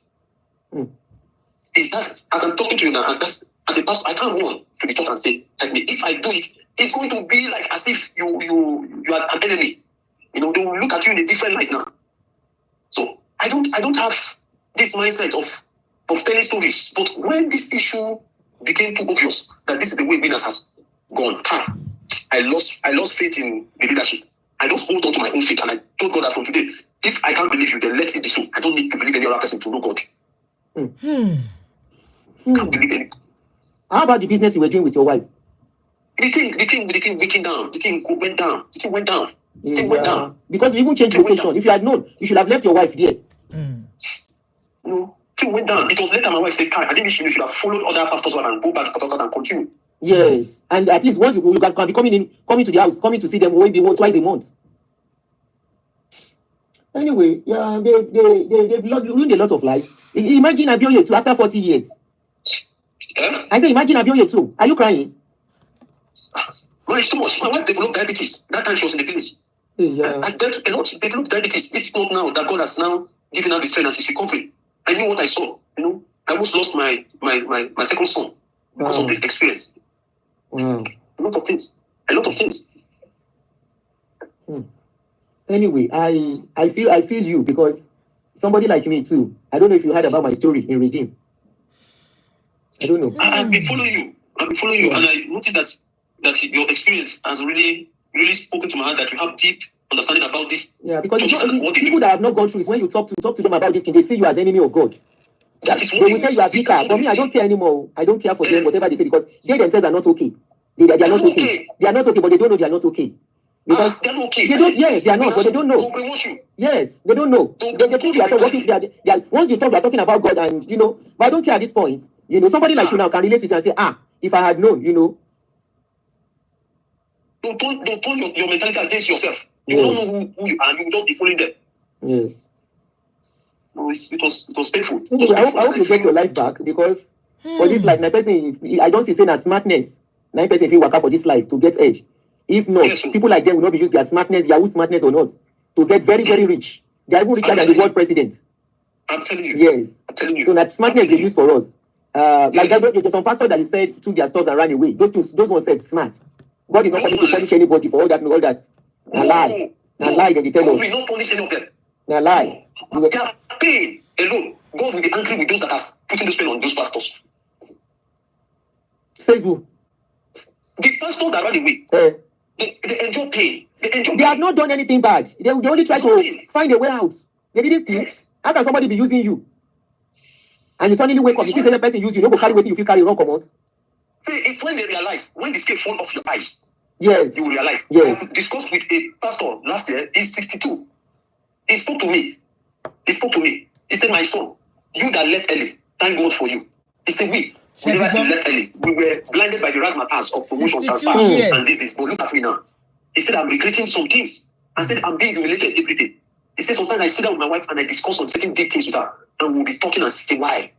Is that, as I'm talking to you now, as a pastor, I can't run to the church and say, help me. If I do it, it's going to be like as if you are an enemy. You know, they will look at you in a different light now. So I don't have this mindset of telling stories. But when this issue became too obvious that this is the way business has gone, I lost faith in the leadership. I just hold on to my own faith, and I told God that from today, if I can't believe you, then let it be so. I don't need to believe any other person to know God. Can't believe any. How about the business you were doing with your wife? The thing weakened down. The thing went down. The thing went down. The thing went down. Because you even changed location. If you had known, you should have left your wife there. No, thing went down. It was later my wife said, I think you should have followed other pastors and go back to Port and continue. Yes, and at least once you can be coming to the house, coming to see them maybe twice a month. Anyway, yeah, they've ruined a lot of life. Imagine Abioye too after 40 years. Yeah? I say, imagine Abioye too. Are you crying? No, it's too much. My wife developed diabetes. That time she was in the village. Yeah. I dealt a lot. She developed diabetes. If not now, that God has now given her the strength and she's recovering. I knew what I saw. You know, I almost lost my second son because of this experience. Wow. A lot of things. A lot of things. Anyway, I feel you, because somebody like me too. I don't know if you heard about my story in Redeem. I don't know. I've been following you. And I noticed that your experience has really spoken to my heart, that you have deep understanding about this. Yeah, because it's not, people that have not gone through it, when you talk to them about this thing, they see you as enemy of God. That is They what will say you are bitter. For me, I don't care anymore. I don't care for them, whatever they say, because they themselves are not okay. They are not okay. They are not okay, but they don't know they are not okay. Because they're not okay. They don't. Yes, they are not, but they don't know. Yes, they don't know. They think you are talking. They are, once you talk, you are talking about God, and But I don't care at this point. Somebody like you now can relate with you and say, if I had known, Don't turn your mentality against yourself. You don't know who you are. You will just be following them. Yes. No, it was painful. Anyway, I hope you get your life back, because for this life, I don't see saying as smartness. 9% if you work out for this life to get edge. If not, people like them will not be using their smartness, Yahoo smartness on us to get very, very rich. They are even richer than the world president. I'm telling you. Yes. I'm telling you. So that smartness they use for us. Like there's some pastor that you said took their stuff and ran away. Those ones said smart. God is not coming to punish anybody for all that. Now lie. Now lie, they tell us. God will not punish any of them. Now lie. Their pain alone, God will be angry with those that have put this pain on those pastors. Says who? The pastors that ran away, they enjoy pain. They have not done anything bad. They only try to find a way out. They didn't steal. How can somebody be using you? And you suddenly wake up, you see another person use you, go carry what you feel carry, run come out. See, it's when they realize, when the scale fall off your eyes. Yes. You will realize. Yes. I discussed with a pastor last year. He's 62. He spoke to me. He said, my son, you that left early, thank God for you. He said, we left early. We were blinded by the razzmatazz of promotion transfer and this. But look at me now. He said, I'm regretting some things. I said, I'm being humiliated every day. He said, sometimes I sit down with my wife and I discuss on certain deep things with her. And we'll be talking and say, why?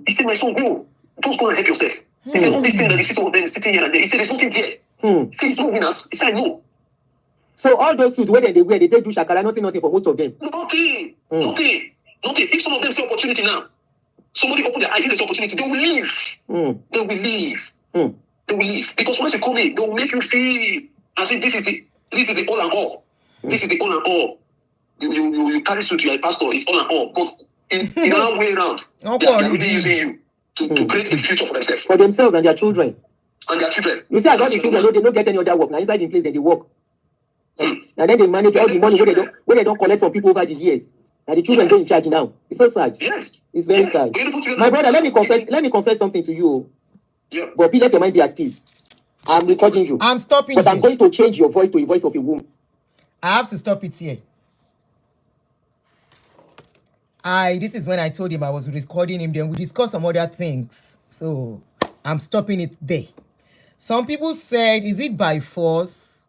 He said, my son, go. Don't go and help yourself. He said, all these things that you see some of them sitting here and there. He said, there's nothing there. He said, it's not winners. He said, no. So all those suits, whether they wear, they do shakara, nothing for most of them. Nothing. If some of them see opportunity now, somebody open their eyes, see this opportunity, they will leave. They will leave. Because once you come in, they will make you feel as if this is the all and all. This is the all and all. You carry suit, you are a pastor, it's all and all. But in another way around, they are really using you to create a future for themselves. For themselves and their children. You see, I got the children, they don't get any other work. Now inside the place, they work. And then they manage all the money where they don't collect from people over the years. And the children Yes. go in charge now. It's so sad. Yes. It's very Yes. sad. Beautiful children. My brother, let me confess something to you. Yeah. But please let your mind be at peace. I'm recording you. I'm stopping But I'm here. going to change your voice to a voice of a woman. I have to stop it here. This is when I told him I was recording him, then we discussed some other things. So I'm stopping it there. Some people said, is it by force?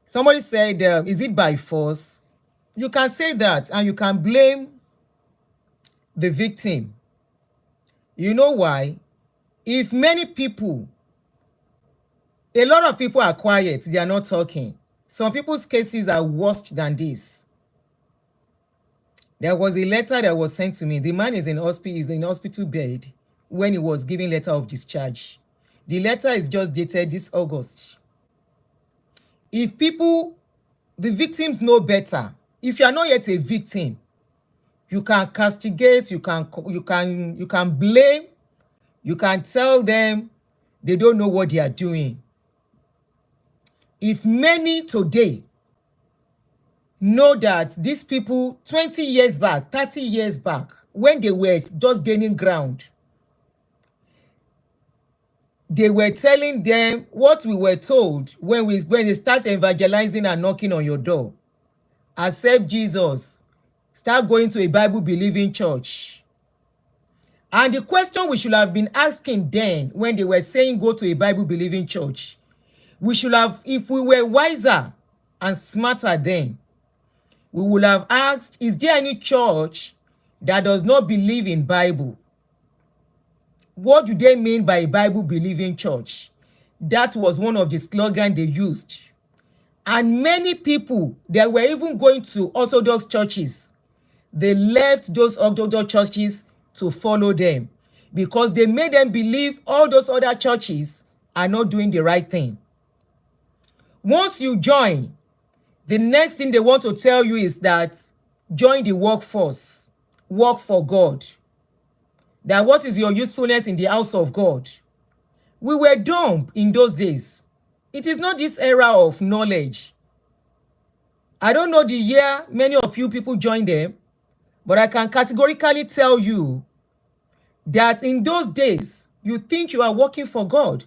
Somebody said, is it by force? You can say that and you can blame the victim. You know why? If many people, a lot of people are quiet, they are not talking. Some people's cases are worse than this. There was a letter that was sent to me. The man is in hospital bed when he was giving letter of discharge. The letter is just dated this August. If people, the victims know better. If you are not yet a victim, you can castigate, you can blame, you can tell them they don't know what they are doing. If many today know that these people 20 years back, 30 years back, when they were just gaining ground, they were telling them what we were told when they start evangelizing and knocking on your door. Accept Jesus. Start going to a Bible-believing church. And the question we should have been asking then when they were saying go to a Bible-believing church, we should have, if we were wiser and smarter then, we would have asked, is there any church that does not believe in Bible? What do they mean by a Bible-believing church? That was one of the slogans they used. And many people, they were even going to Orthodox churches. They left those Orthodox churches to follow them because they made them believe all those other churches are not doing the right thing. Once you join, the next thing they want to tell you is that join the workforce, work for God. That what is your usefulness in the house of God? We were dumb in those days. It is not this era of knowledge. I don't know the year many of you people joined them, but I can categorically tell you that in those days, you think you are working for God.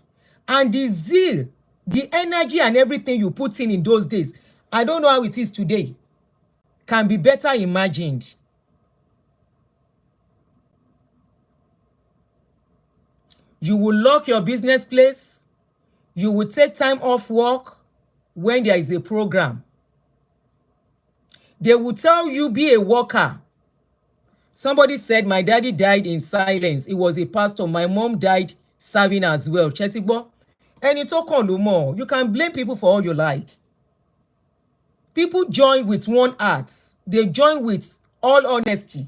And the zeal, the energy and everything you put in those days, I don't know how it is today, can be better imagined. You will lock your business place. You will take time off work when there is a program. They will tell you be a worker. Somebody said my daddy died in silence. He was a pastor. My mom died serving as well. Chesigbo. Ẹni tó kàn ló mọ̀. You can blame people for all you like. People join with one heart. They join with all honesty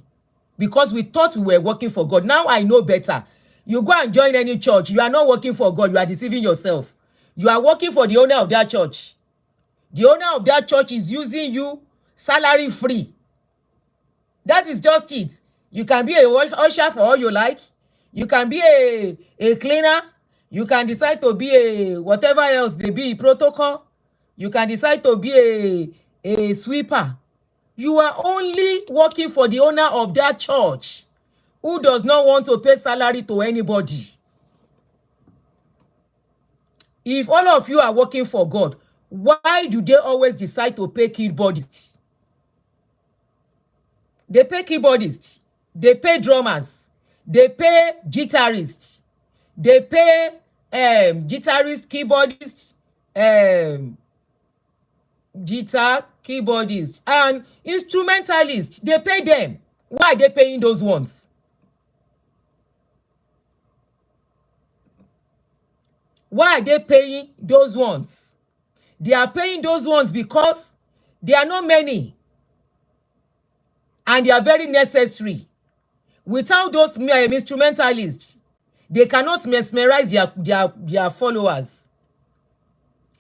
because we thought we were working for God. Now I know better. You go and join any church. You are not working for God. You are deceiving yourself. You are working for the owner of that church. The owner of that church is using you salary free. That is just it. You can be a usher for all you like. You can be a cleaner. You can decide to be a whatever else they be, protocol. You can decide to be a sweeper. You are only working for the owner of that church who does not want to pay salary to anybody. If all of you are working for God, why do they always decide to pay keyboardists? They pay keyboardists. They pay drummers. They pay guitarists. They pay guitarist, keyboardist, guitar, keyboardist, and instrumentalists. They pay them. Why are they paying those ones? Why are they paying those ones? They are paying those ones because there are not many and they are very necessary. Without those instrumentalists, they cannot mesmerize their followers.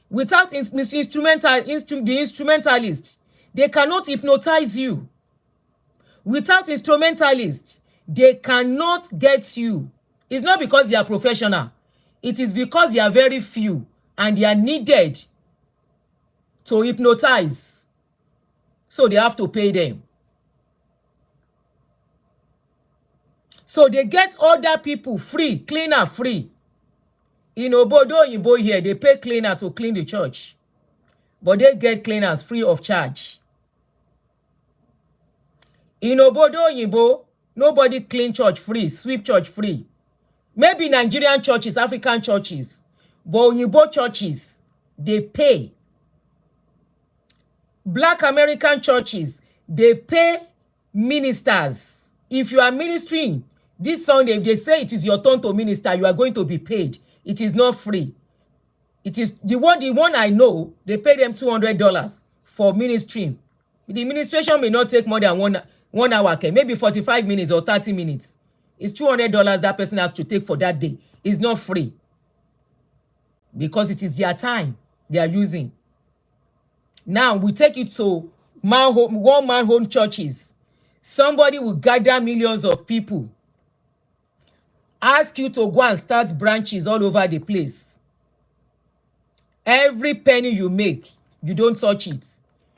Without the instrumentalists, they cannot hypnotize you. Without instrumentalists, they cannot get you. It's not because they are professional. It is because they are very few and they are needed to hypnotize. So they have to pay them. So they get other people free, cleaner free. In Obodo Oyinbo here, they pay cleaner to clean the church. But they get cleaners free of charge. In Obodo Oyinbo, nobody clean church free, sweep church free. Maybe Nigerian churches, African churches, but Oyinbo churches, they pay. Black American churches, they pay ministers. If you are ministering this Sunday, if they say it is your turn to minister, you are going to be paid. It is not free. It is the one I know, they pay them $200 for ministering. The administration may not take more than one hour, okay? Maybe 45 minutes or 30 minutes. It's $200 that person has to take for that day. It's not free. Because it is their time they are using. Now, we take it to one-man home churches. Somebody will gather millions of people. Ask you to go and start branches all over the place. Every penny you make, you don't touch it.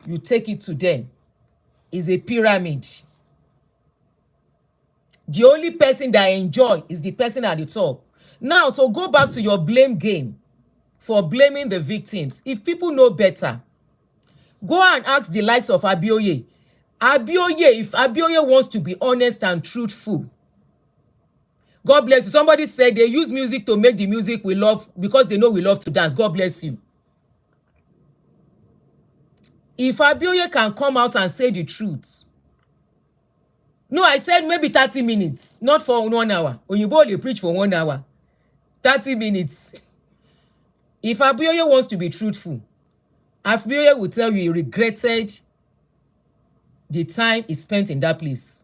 You take it to them. It's a pyramid. The only person that enjoy is the person at the top. Now, so go back to your blame game for blaming the victims. If people know better, go and ask the likes of Abioye. If Abioye wants to be honest and truthful, God bless you. Somebody said they use music to make the music we love because they know we love to dance. God bless you. If Abioye can come out and say the truth. No, I said maybe 30 minutes, not for 1 hour. Oyinbo only preach for 1 hour. 30 minutes. If Abioye wants to be truthful, Abioye will tell you he regretted the time he spent in that place.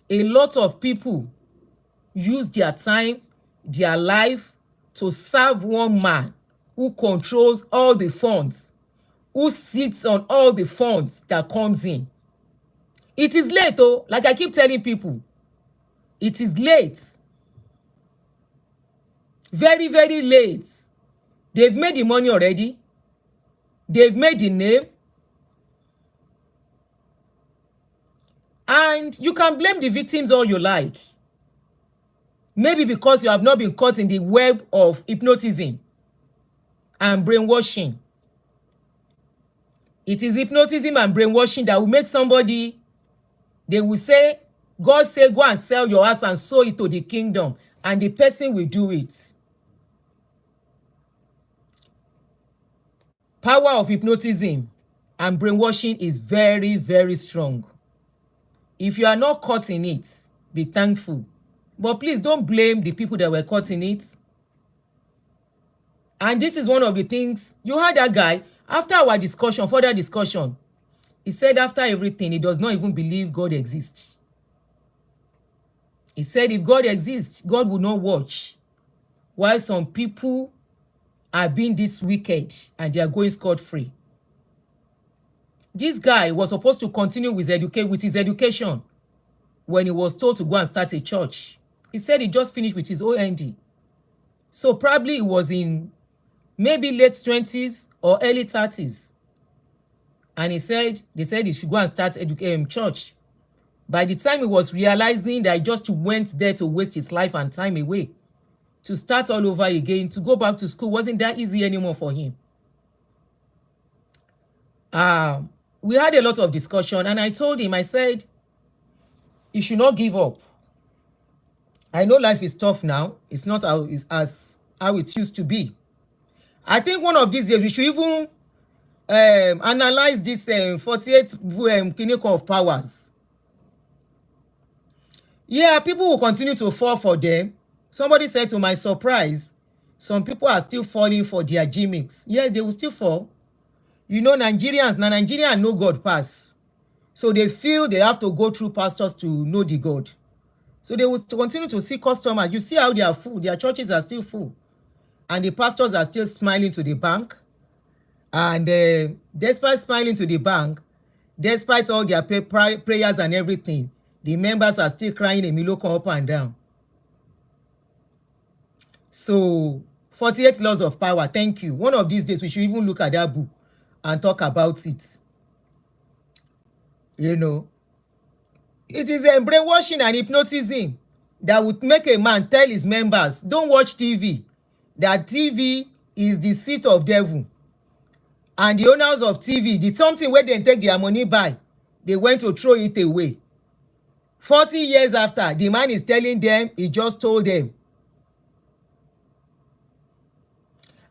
A lot of people use their time, their life to serve one man who controls all the funds, who sits on all the funds that comes in. It is late, though. Like I keep telling people, it is late. Very, very late. They've made the money already. They've made the name. And you can blame the victims all you like. Maybe because you have not been caught in the web of hypnotism and brainwashing. It is hypnotism and brainwashing that will make somebody, they will say, God say, go and sell your house and sow it to the kingdom. And the person will do it. Power of hypnotism and brainwashing is very, very strong. If you are not caught in it, be thankful. But please don't blame the people that were caught in it. And this is one of the things, you heard that guy, after our discussion, further discussion, he said after everything, he does not even believe God exists. He said if God exists, God will not watch. While some people are being this wicked and they are going scot-free. This guy was supposed to continue with his education when he was told to go and start a church. He said he just finished with his OND. So probably it was in maybe late 20s or early 30s. And they said he should go and start church. By the time he was realizing that he just went there to waste his life and time away, to start all over again, to go back to school wasn't that easy anymore for him. We had a lot of discussion, and I told him, I said, you should not give up. I know life is tough now. It's not how it used to be. I think one of these days we should even analyze this 48 clinical of powers. Yeah, people will continue to fall for them. Somebody said, to my surprise, some people are still falling for their gimmicks. Yeah, they will still fall. You know, Nigerians know God pass. So they feel they have to go through pastors to know the God. So they will continue to see customers. You see how they are full. Their churches are still full. And the pastors are still smiling to the bank. And despite smiling to the bank, despite all their prayers and everything, the members are still crying a miloko up and down. So, 48 laws of power, thank you. One of these days, we should even look at that book and talk about it. You know, It is a brainwashing and hypnotism that would make a man tell his members, don't watch TV, that TV is the seat of devil. And the owners of TV did something where they take their money buy, they went to throw it away. 40 years after, the man is telling them, he just told them.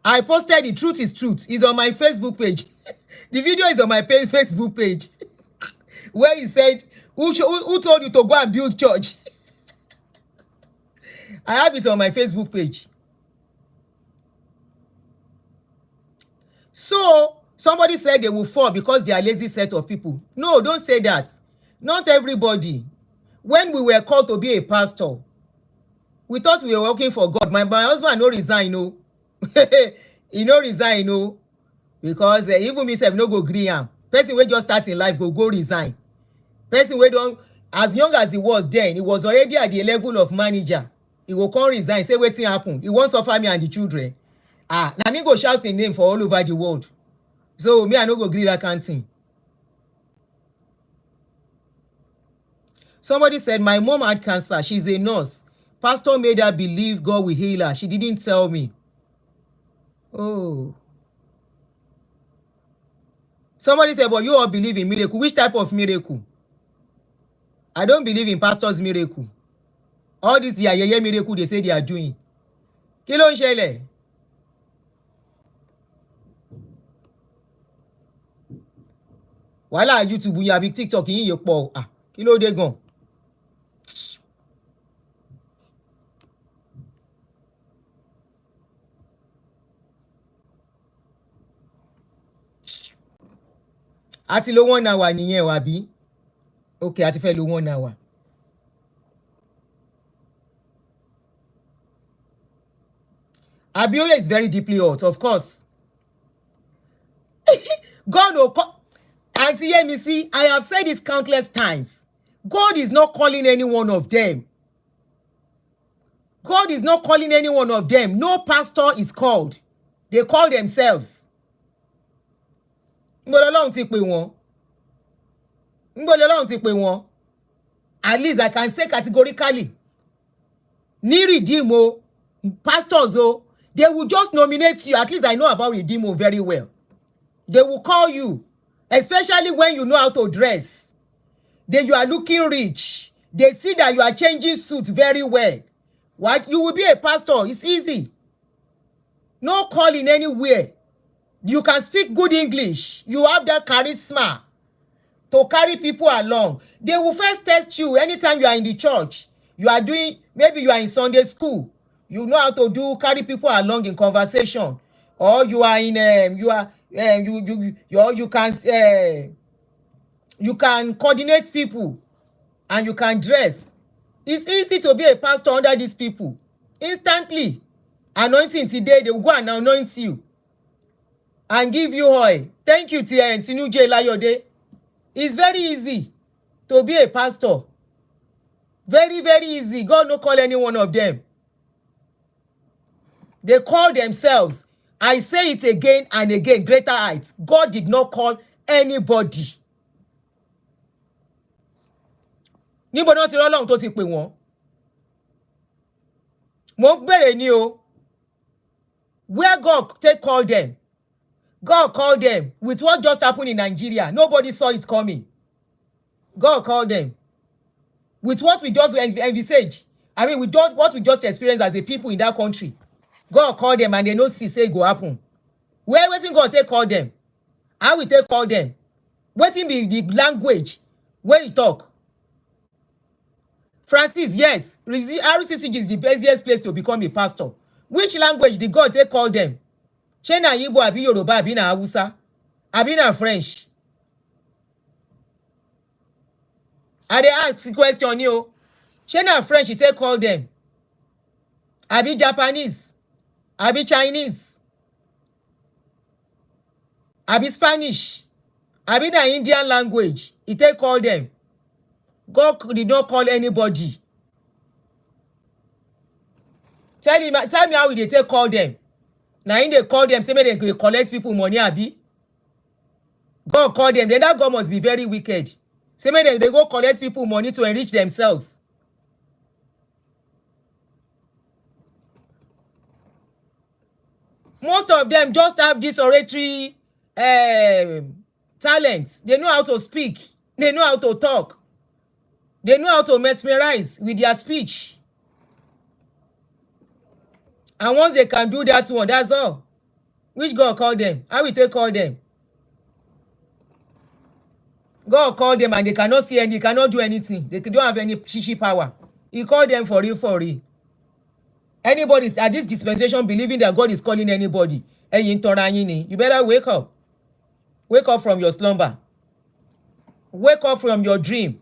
I posted the truth is truth. It's on my Facebook page. The video is on my Facebook page. Where he said, who told you to go and build church? I have it on my Facebook page. So, somebody said they will fall because they are lazy set of people. No, don't say that. Not everybody. When we were called to be a pastor, we thought we were working for God. My husband no resign, no. He no resign, no. Because even me self no go gree am. Person wey just start in life go resign. Person wey don, as young as he was then, he was already at the level of manager. He go come resign, say wetin happen. He wan suffer me and the children. Na me go shout him name for all over the world. So me I no go gree that kind thing. Somebody said my mom had cancer. She's a nurse. Pastor made her believe God will heal her. She didn't tell me. Oh. Somebody said, but you all believe in miracle. Which type of miracle? I don't believe in pastor's miracle. All this yayeye miracle they say they are doing. Kí ló ń ṣẹlẹ̀? Wàhálà YouTube yín àbí TikTok yín yìí pọ̀. Kí ló dé gan? Àti lo 1 hour nìyẹn o àbí? Okay, àti fẹ́ lo 1 hour. Abioye is very deeply hurt, of course. God will call. Auntie Yemisi, I have said this countless times. God is not calling any one of them. God is not calling any one of them. No pastor is called. They call themselves. At least I can say categorically. Ni Redeemo, pastors, they will just nominate you. At least I know about Redeemo very well. They will call you, especially when you know how to dress. Then you are looking rich. They see that you are changing suit very well. What? You will be a pastor. It's easy. No calling anywhere. You can speak good English. You have that charisma to carry people along. They will first test you anytime you are in the church. You are doing, maybe you are in Sunday school. You know how to carry people along in conversation. Or you are in, you can coordinate people and you can dress. It's easy to be a pastor under these people. Instantly. Anointing today, they will go and anoint you and give you oil. Thank you, Tinuje Layode. It's very easy to be a pastor. Very, very easy. God no call any one of them. They call themselves. I say it again and again, greater heights. God did not call anybody. Níbo náà ti rọ́lọ́run tó ti pè wọ́n. Mo bẹ̀rẹ̀ ni o. Where God take call them. God called them with what just happened in Nigeria. Nobody saw it coming. God called them with what we just envisage. I mean, what we just experienced as a people in that country. God called them and they no see say it go happen. Where waiting God take call them? How we take call them? Waiting be the language where you talk. Francis, yes, RCCG is the busiest place to become a pastor. Which language did God take call them? Ṣé na Igbo àbí Yoruba àbí na Hausa àbí na French? I dey ask the question you. Ṣé na French you take call them? Àbí Japanese? Àbí Chinese? Àbí Spanish? Àbí na Indian language he take call them? God did not call anybody. Tell me how they take call them. Now in they call them, say make they collect people money, abi. God call them, then that God must be very wicked. Say make they go collect people money to enrich themselves. Most of them just have this oratory talents. They know how to speak. They know how to talk. They know how to mesmerize with their speech. And once they can do that one, that's all. Which God call them? How will they call them? God called them and they cannot see and they cannot do anything. They don't have any shishi power. He called them for real, for real. Anybody at this dispensation believing that God is calling anybody, you better wake up. Wake up from your slumber. Wake up from your dream.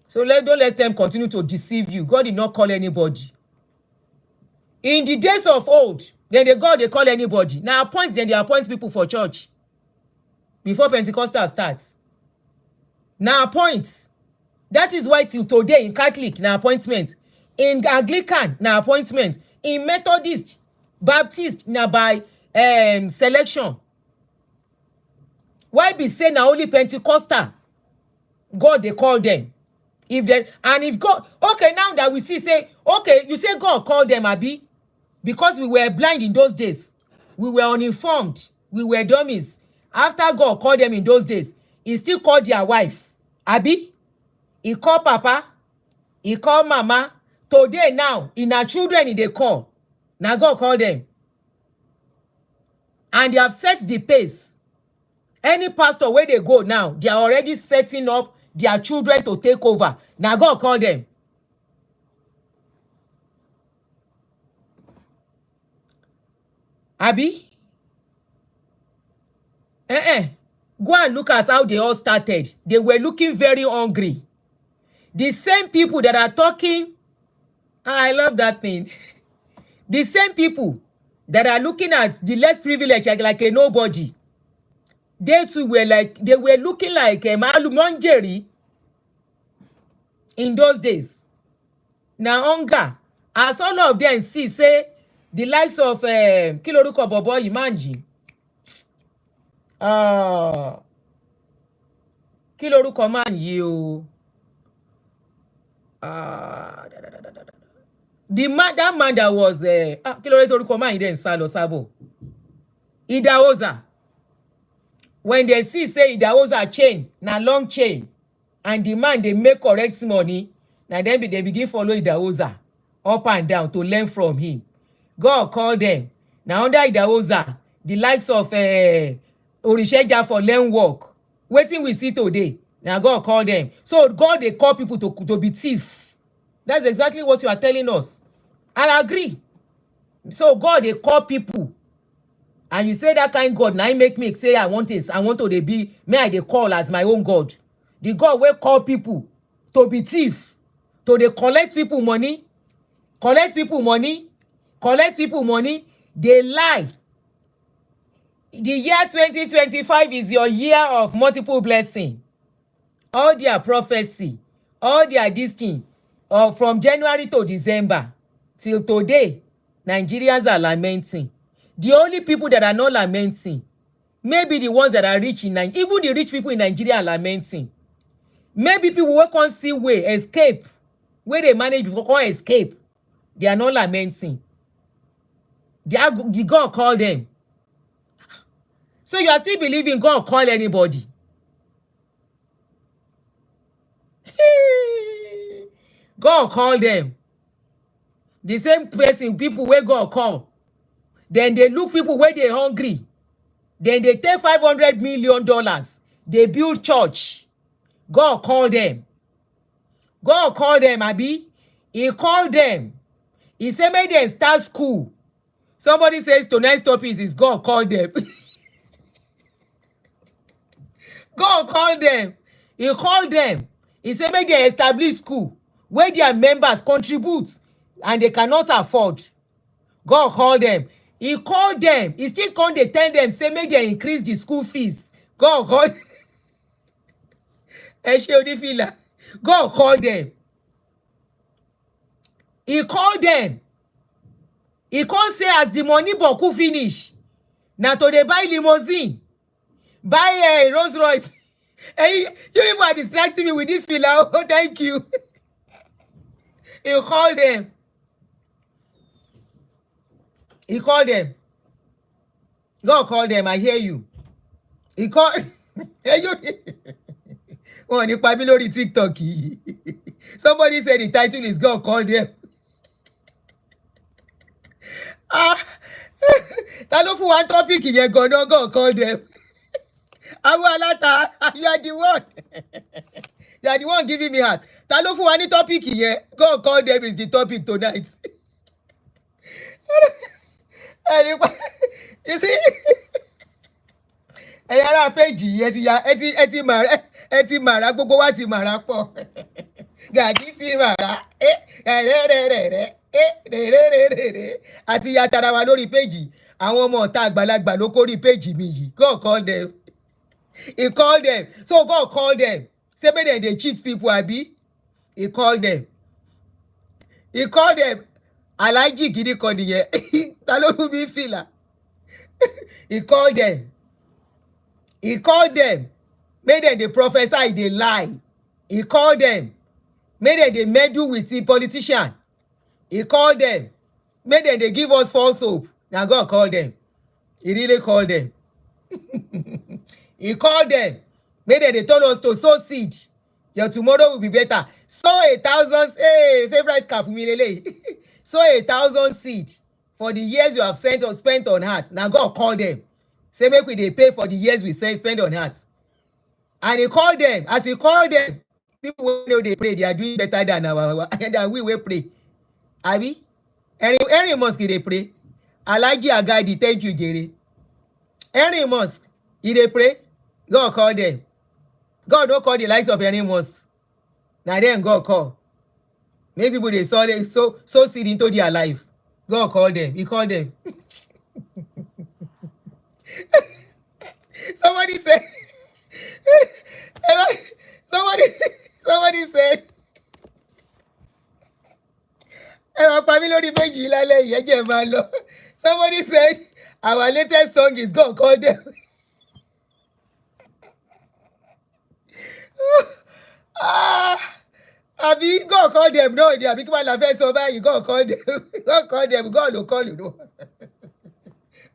So don't let them continue to deceive you. God did not call anybody. In the days of old, then they call anybody. Now appoint, then they appoint people for church. Before Pentecostal starts. Now appoint. That is why till today in Catholic, now appointment. In Anglican, now appointment. In Methodist, Baptist, now by selection. Why be say now only Pentecostal? God they call them. If God, okay, now that we see, say, okay, you say God called them, Abi, because we were blind in those days. We were uninformed. We were dummies. After God called them in those days, he still called their wife. Abi, he called Papa, he called Mama. Today now, in our children, they call. Now God called them. And they have set the pace. Any pastor where they go now, they are already setting up their children to take over. Now God call them. Abi? Go and look at how they all started. They were looking very hungry. The same people that are talking, I love that thing. The same people that are looking at the less privileged like a nobody. They too were like, they were looking like a Malumonjeri in those days. Now hunger, as all of them see, say, the likes of Kiloruko Bobo Imanji, Kiloruko man you, the man, that man that was Kiloruko man then Salo Sabo, Idaoza. When they see say Idaoza chain, na long chain, and the man they make correct money, now then they begin follow Idaoza up and down to learn from him. God called them. Now under Idaoza, the likes of Orisheja for learn work. Waiting we see today. Now God called them. So God they call people to be thief. That's exactly what you are telling us. I agree. So God they call people. And you say that kind God, now make me say I want this. I want to be, may I they call as my own God. The God will call people to be thief. To they collect people money. Collect people money. Collect people money. They lie. The year 2025 is your year of multiple blessing. All their prophecy, all their this thing, from January to December till today, Nigerians are lamenting. The only people that are not lamenting, maybe the ones that are rich in Nigeria, even the rich people in Nigeria are lamenting. Maybe people who can't see way, escape, where they manage before can't escape. They are not lamenting. The God called them. So you are still believing God call anybody. God called them. The same person, people where God call. Then they look people where they hungry. Then they take $500 million. They build church. God called them. God called them, Abi. He called them. He said, make them start school. Somebody says tonight's topic is God called them. God called them. He called them. He said, make them establish school where their members contribute and they cannot afford. God called them. He called them. He still can't tell them, say, make them increase the school fees. God called God called them. He called them. He can't say as the money boku finish. Now to they buy limousine. Buy a Rolls Royce. Hey, you people are distracting me with this filler. Oh, thank you. He called them. He called them. God called them. I hear you. He called. Hey, you. Wọ́n ní pa mí lórí TikTok yìí. Somebody said the title is God called them. Ah, ta ló fún wa topic yẹn gan-an? God called them. Àwọn aláta, you are the one. You are the one giving me heart. Ta ló fún wa ní topic yẹn? God called them is the topic tonight. You see? Ẹ̀yin ará péjì ẹ ti màrà gbogbo wa ti màrà pọ̀. Gàdí ti màrà àti yàtàrà wa lórí péjì. Àwọn ọmọ ọ̀tá àgbàlagbà ló kórí péjì mi yìí. God called them. He called them. So God called them. Say make dem dey cheat people, abi? He called them. He called them. Alhaji gidi kan nìyẹn. Ta ló fún mi fìlà? He called them. He called them. Make dem dey prophesy, dey lie. He called them. Make dem dey meddle with the politician. He called them. Make dem dey give us false hope. Na God called them. He really called them. He called them. Make dem dey tell us to sow seed. Your tomorrow will be better. Sow 1,000. Hey, favorite cap mi lele. Sow 1,000 seed for the years you have sent or spent on heart. Now God called them. Say make we dey pay for the years we spend on heart. And he called them. As he called them, people wey know they pray, they are doing better than we will pray. Abi? Henry Musk dey pray. Alhaji Agadi, thank you, Jerry. Henry Musk, he dey pray. God called them. God don't call the likes of Henry Musk. Now then God call. Maybe people they saw them so seed into their life. God called them. He called them. Somebody said. Somebody said. Somebody said our latest song is God called them. Abi God called them. No, they are big man la first over. You God called them. God called them. God will call you. No.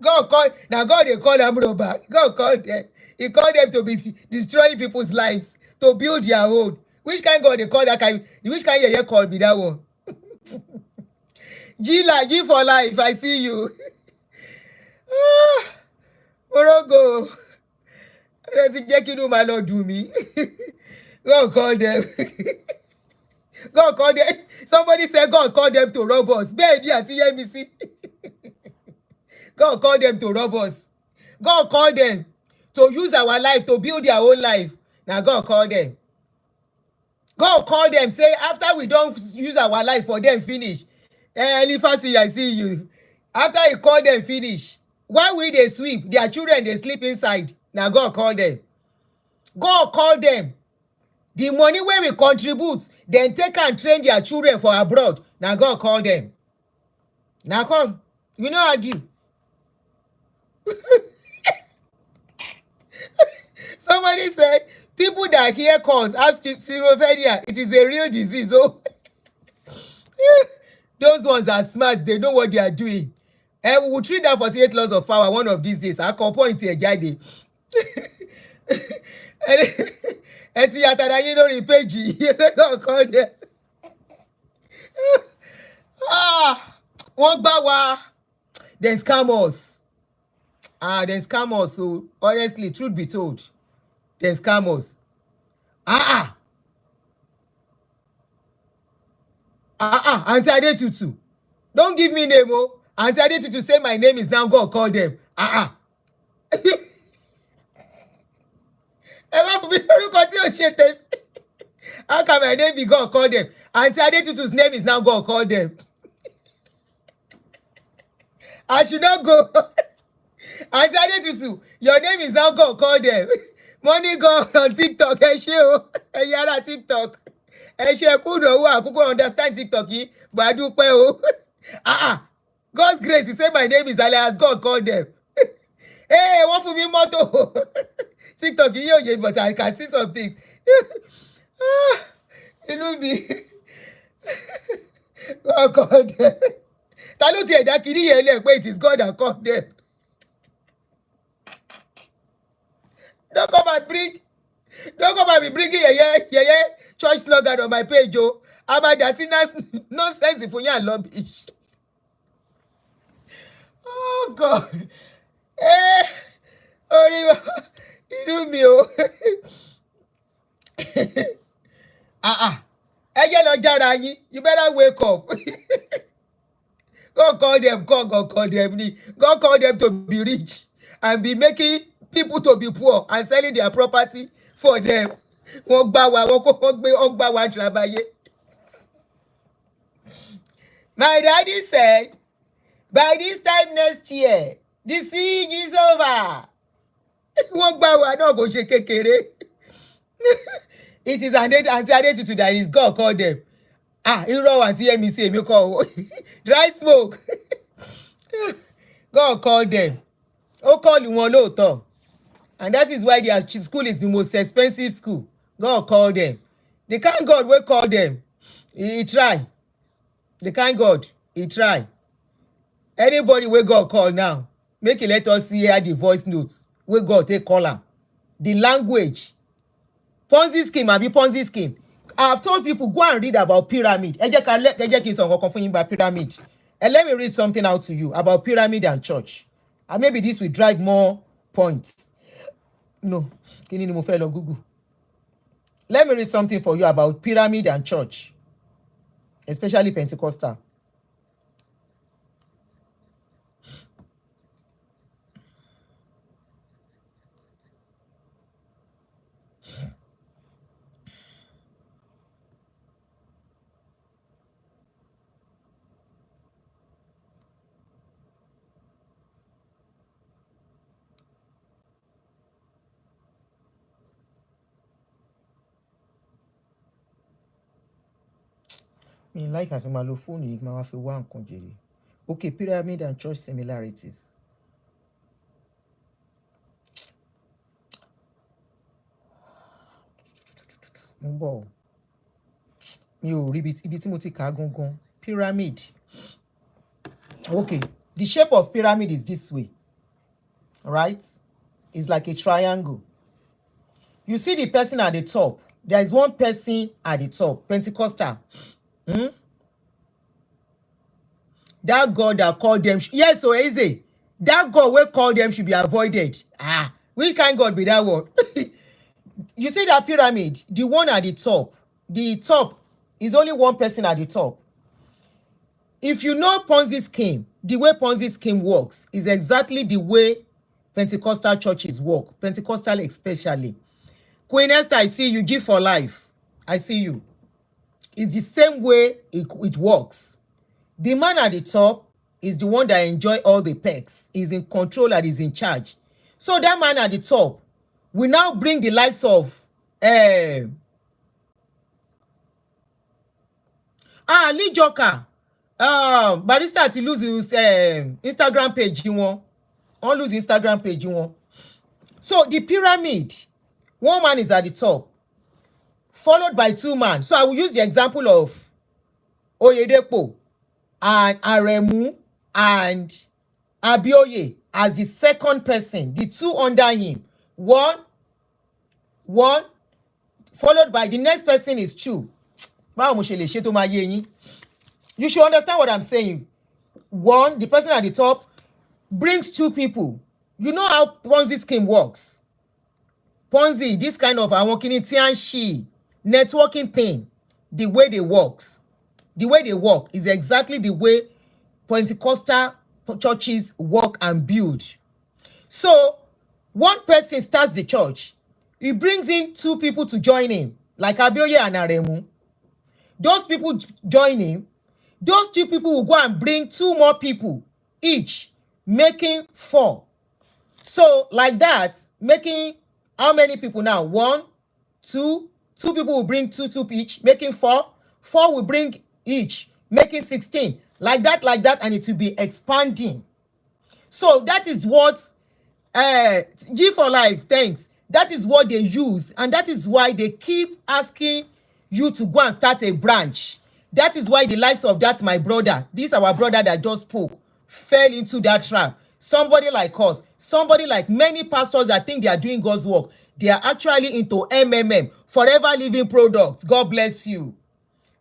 God called. Now God they call them robber. God called them. He called them to be destroying people's lives, to build their own. Which kind God they call that kind? Which kind you call be that one? G for life. I see you. Orogo. I don't think you know my Lord do me. God called them. God called them. Somebody said God called them to rob us. God called them to rob us. God called them to use our life to build their own life. Now God called them. God called them. Say after we don't use our life for them finish. Elifasi, I see you. After he called them finish. While we they sweep, their children they sleep inside. Now God called them. God called them. The money where we contribute, then take and train their children for abroad. Now God called them. Now come. We no argue. Somebody said, people that hear calls ask schizophrenia. It is a real disease. Oh, those ones are smart. They know what they are doing. And we will treat that 48 laws of power one of these days. I call point here, Jade. And see, after you know the page, you say, God call them. One bawa. Then scam us. Then scam us. So honestly, truth be told, then scam us. Auntie Adetutu. Don't give me name, oh. Auntie Adetutu say my name is now God call them. How can my name be God call them? Auntie Adetutu's name is now God call them. I should not go. Auntie Adetutu, your name is now God call them. Money God on TikTok. Yara TikTok. Couldn't understand TikTok, but I do pay. God's grace, he said my name is alias God called them. Hey, wọ́n fún mi mọ́tò. TikTok yóò yé, but I can see some things. Inú mi. God called them. Ta ló ti ẹ̀dá kiri yẹn lẹ̀ pé it is God that called them. Don't come and be bringing yeye church slogan on my page, oh. Amadasi nonsense fún yàn lọ́bì. Oh God. Orí wa, inú mi o. Ẹ jẹ́ lọ jára yín. You better wake up. God call them, God call them. God call them to be rich and be making people to be poor and selling their property for them. Wọ́n gbá wa trabayé. My daddy said, by this time next year, the siege is over. Wọ́n gbá wa náà kò ṣe kékeré. It is Aunty Adetutu that is God call them. Irọ́ àti MEC èmi kọ́ o. Dry smoke. God call them. Ó call wọn lóòótọ́. And that is why their school is the most expensive school. God call them. The kind God wey call them, he try. The kind God, he try. Anybody wey God call now, make he let us hear the voice notes wey God take call am. The language. Ponzi scheme àbí Ponzi scheme. I have told people, go and read about pyramid. Ẹ jẹ́ kí n sọ nǹkan kan fún yín about pyramid. And let me read something out to you about pyramid and church. And maybe this will drive more points. No, kí ni mo fẹ́ lọ Google. Let me read something for you about pyramid and church, especially Pentecostal. Me like as máa lo fóònù yìí máa wá fi wá nǹkan jèrè. Okay, pyramid and church similarities. Mo ń bọ̀. Mi ò rí ibi tí mo ti kà á gangan. Pyramid. Okay, the shape of pyramid is this way. Right? It's like a triangle. You see the person at the top. There is one person at the top, Pentecostal. That God that called them, yes, so easy. That God wey call them should be avoided. Which kind God be that one? You see that pyramid, the one at the top is only one person at the top. If you know Ponzi scheme, the way Ponzi scheme works is exactly the way Pentecostal churches work, Pentecostal especially. Queen Esther, I see you. G for life, I see you. It's the same way it works. The man at the top is the one that enjoy all the perks, is in control and is in charge. So that man at the top will now bring the likes of Lee Joker. Barrister ti lose his Instagram page wọn. Wọ́n lose Instagram page wọn. So the pyramid, one man is at the top, followed by two men. So I will use the example of Oyedepo and Aremu and Abioye as the second person, the two under him. One, followed by the next person is two. Báwo mo ṣe lè ṣe tó máa yé yín? You should understand what I'm saying. One, the person at the top brings two people. You know how Ponzi scheme works. Ponzi, this kind of àwọn kìíní tí à ń ṣe networking thing, the way they work is exactly the way Pentecostal churches work and build. So one person starts the church, he brings in two people to join him, like Abioye and Aremu. Those people join him. Those two people will go and bring two more people each, making four. So like that, making how many people now? One, two people will bring two each, making four. Four will bring each, making 16. Like that, and it will be expanding. So that is what G for life, thanks. That is what they use, and that is why they keep asking you to go and start a branch. That is why the likes of that my brother, this our brother that just spoke, fell into that trap. Somebody like us, somebody like many pastors that think they are doing God's work, they are actually into forever living products. God bless you.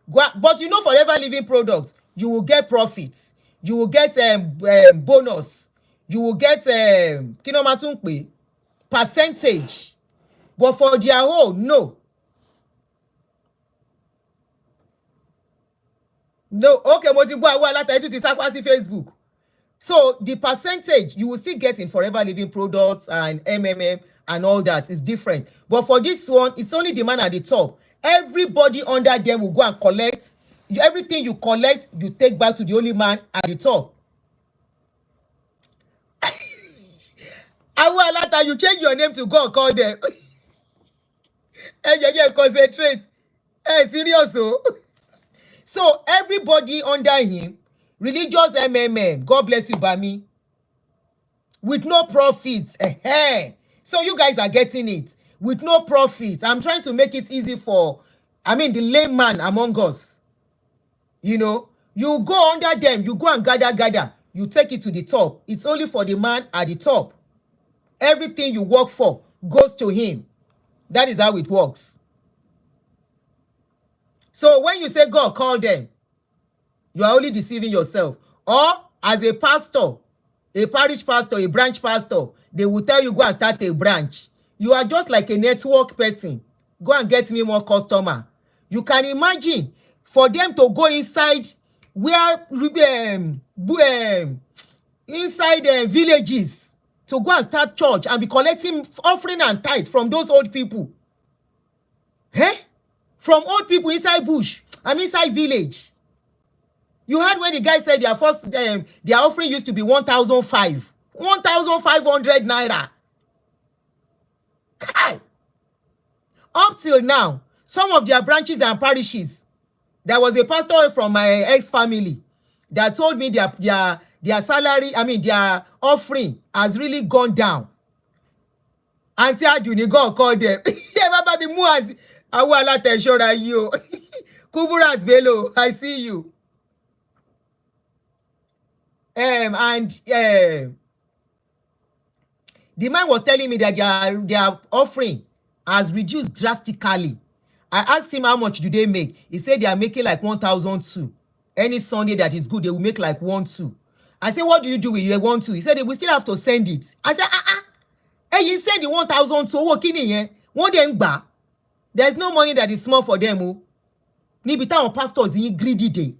But you know, forever living products, you will get profits, you will get bonus, you will get kí ló máa tún pè, percentage. But for their own, no. Okay, mo ti gbọ́ àwọn aláta ètò ti sápá sí Facebook. So the percentage you will still get in forever living products and and all that is different. But for this one, it's only the man at the top. Everybody under them will go and collect. Everything you collect, you take back to the only man at the top. Àwọn aláta, you change your name to God, call them. Concentrate. Serious o. So everybody under him, religious God bless you, Bami, with no profits. So you guys are getting it with no profit. I'm trying to make it easy for, the layman among us. You know, you go under them, you go and gather, you take it to the top. It's only for the man at the top. Everything you work for goes to him. That is how it works. So when you say God call them, you are only deceiving yourself. Or as a pastor, a parish pastor, a branch pastor, they will tell you go and start a branch. You are just like a network person. Go and get me more customer. You can imagine for them to go inside where inside villages to go and start church and be collecting offering and tithes from those old people. From old people inside bush, inside village. You heard when the guy said their first their offering used to be 1,500 naira. Kai. Up till now, some of their branches and parishes, there was a pastor from my ex-family that told me their salary, their offering has really gone down. Auntie Aduni, God called them. Kuburat Bello, I see you. The man was telling me that their offering has reduced drastically. I asked him how much do they make. He said they are making like 1,200. Any Sunday that is good, they will make like 1,200. I said, what do you do with the 1,200? He said they will still have to send it. I said, Hey, you send the 1,000 to work in here. There's no money that is small for them. Níbi táwọn pastors yín greedy day.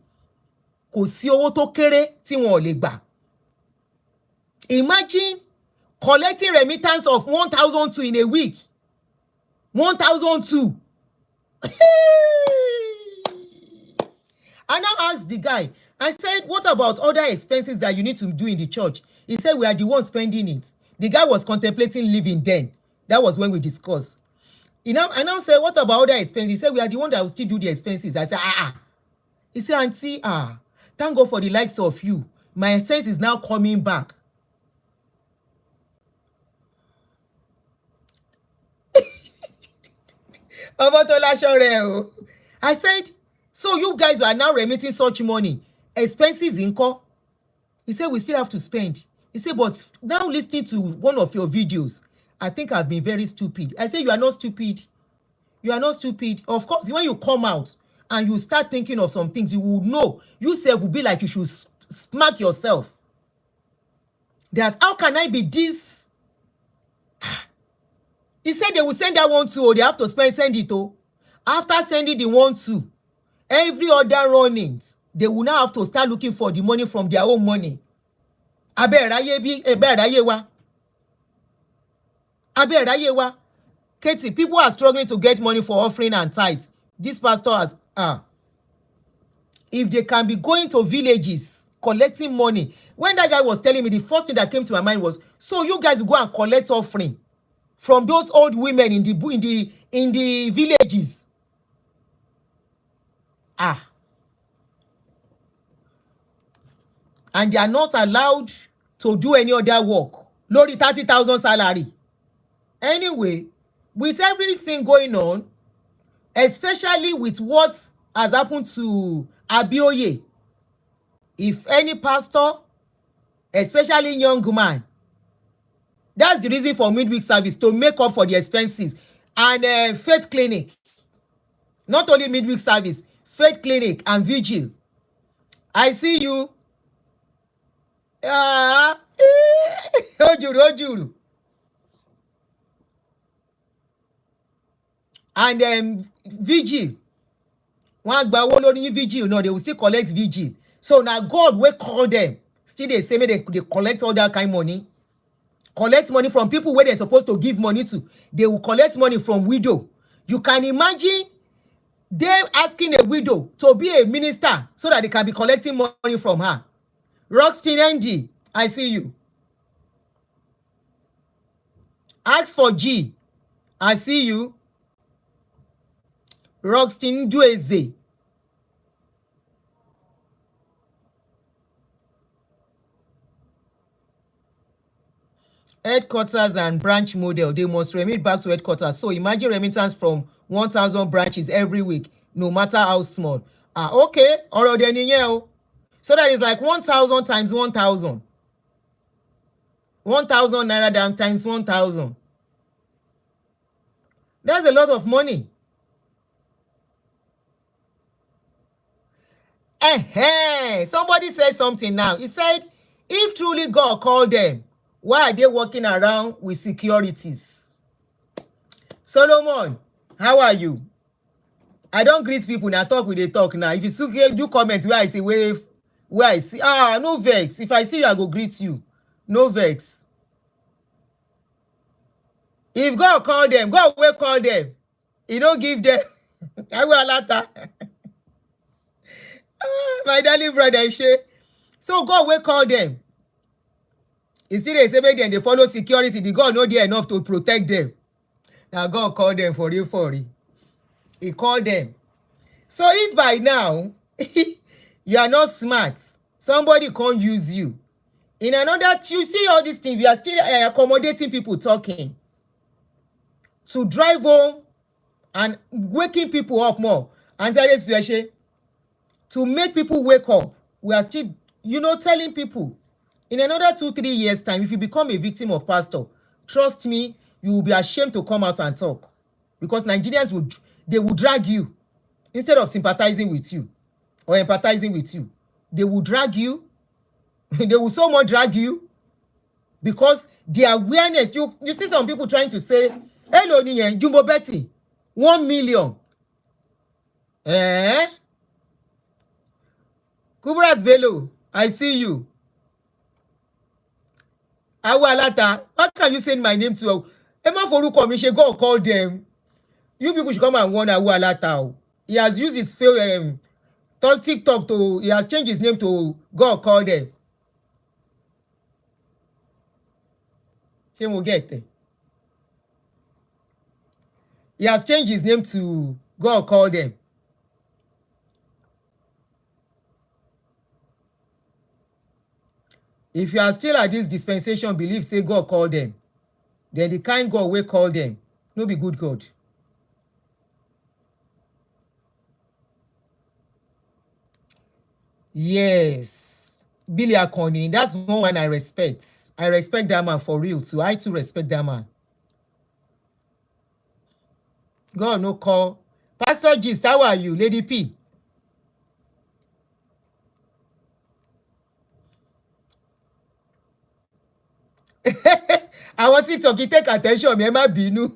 Kò sí owó tó kéré tí wọn ò lè gbà. Imagine collecting remittance of 1,002 in a week. 1,002. I now asked the guy, I said, what about other expenses that you need to do in the church? He said, we are the ones spending it. The guy was contemplating leaving then. That was when we discussed. I now said, what about other expenses? He said, we are the one that will still do the expenses. I said, He said, Auntie, thank God for the likes of you. My expense is now coming back. I said, so you guys are now remitting such money. Expenses incur. He said, we still have to spend. He said, but now listening to one of your videos, I think I've been very stupid. I said, you are not stupid. You are not stupid. Of course, when you come out and you start thinking of some things, you will know. Yourself will be like you should smack yourself. That how can I be this? He said they will send that 1,200 or they have to send it. After sending the 1,200, every other runnings, they will now have to start looking for the money from their own money. Katie, people are struggling to get money for offering and tithes. This pastor has, if they can be going to villages, collecting money. When that guy was telling me, the first thing that came to my mind was, so you guys will go and collect offering from those old women in the villages. And they are not allowed to do any other work. lórí 30,000 salary. Anyway, with everything going on, especially with what has happened to Abioye, if any pastor, especially young man, that's the reason for midweek service, to make up for the expenses. And faith clinic, not only midweek service, faith clinic and vigil. I see you. Ojuru. And vigil, one gba owó lórí vigil, no, they will still collect vigil. So now God will call them, still they say they collect all that kind of money, collect money from people where they're supposed to give money to. They will collect money from widow. You can imagine them asking a widow to be a minister so that they can be collecting money from her. Roxton NG, I see you. Ask for G, I see you. Roxton Dueze. Headquarters and branch model, they must remit back to headquarters. So imagine remittance from 1,000 branches every week, no matter how small. Okay, already. So that is like 1,000 times 1,000. 1,000 naira times 1,000. That's a lot of money. Somebody said something now. He said, if truly God called them, why are they walking around with securities? Solomon, how are you? I don't greet people now, talk with they talk now. If you do comments where I say where I see, no vex. If I see you, I go greet you. No vex. If God call them, God will call them. He don't give them. I will alata. My darling brother, so God will call them. You see, they say maybe they follow security. The God not there enough to protect them. Now God called them for real. He called them. So if by now you are not smart, somebody can't use you. In another, you see all these things, we are still accommodating people talking to drive home and waking people up more. And to make people wake up, we are still, telling people. In another 2-3 years' time, if you become a victim of pastor, trust me, you will be ashamed to come out and talk. Because Nigerians will drag you instead of sympathizing with you or empathizing with you. They will drag you. They will so much drag you because the awareness. You see some people trying to say, hello, Jumbo Betty, 1 million. Kubrat Bello, I see you. Awalata, how can you send my name to Emma Foru Commission? God call them. You people should come and warn Awalata. He has used his TikTok to, he has changed his name to God call them. He will get there. He has changed his name to God call them. If you are still at this dispensation, believe say God call them, then the kind God will call them, no be good God. Yes, Billy Akoni, that's one I respect. I respect that man for real too. I too respect that man. God no call. Pastor Gist, how are you? Lady P. I want TikTok to take attention. Me ma binu.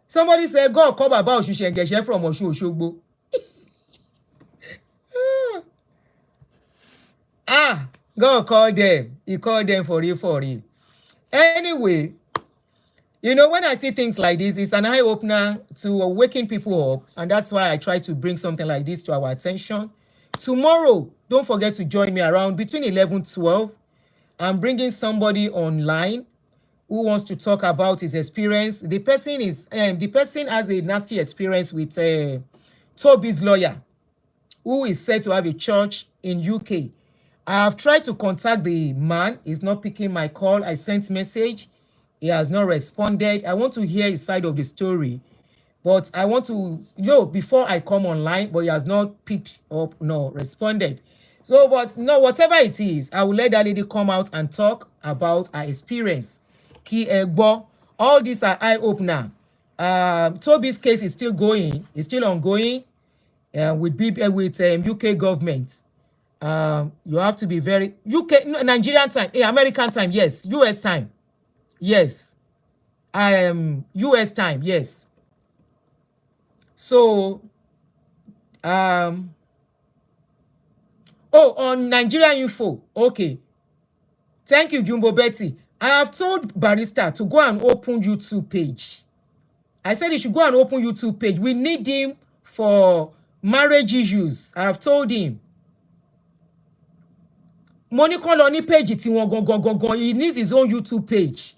Somebody said God come about Osusengeshe from Osun-Osogbo. God called them. He called them for real. Anyway, when I see things like this, it's an eye-opener to waking people up. And that's why I try to bring something like this to our attention. Tomorrow, don't forget to join me around between 11-12. I'm bringing somebody online who wants to talk about his experience. The person has a nasty experience with Toby's lawyer, who is said to have a church in UK. I have tried to contact the man. He's not picking my call. I sent message. He has not responded. I want to hear his side of the story. But I want to, before I come online, but he has not picked up, no, responded. So, but no, whatever it is, I will let that lady come out and talk about her experience. Kí ẹ gbọ́, all these are eye-opener. Toby's case is still going, it's still ongoing with UK government. You have to be very, Nigerian time, American time, yes, US time, yes, US time, yes. So, on Nigeria Info, okay. Thank you, Jumbo Betty. I have told Barrister to go and open YouTube page. I said he should go and open YouTube page. We need him for marriage issues. I have told him. Monica Loni page, he needs his own YouTube page.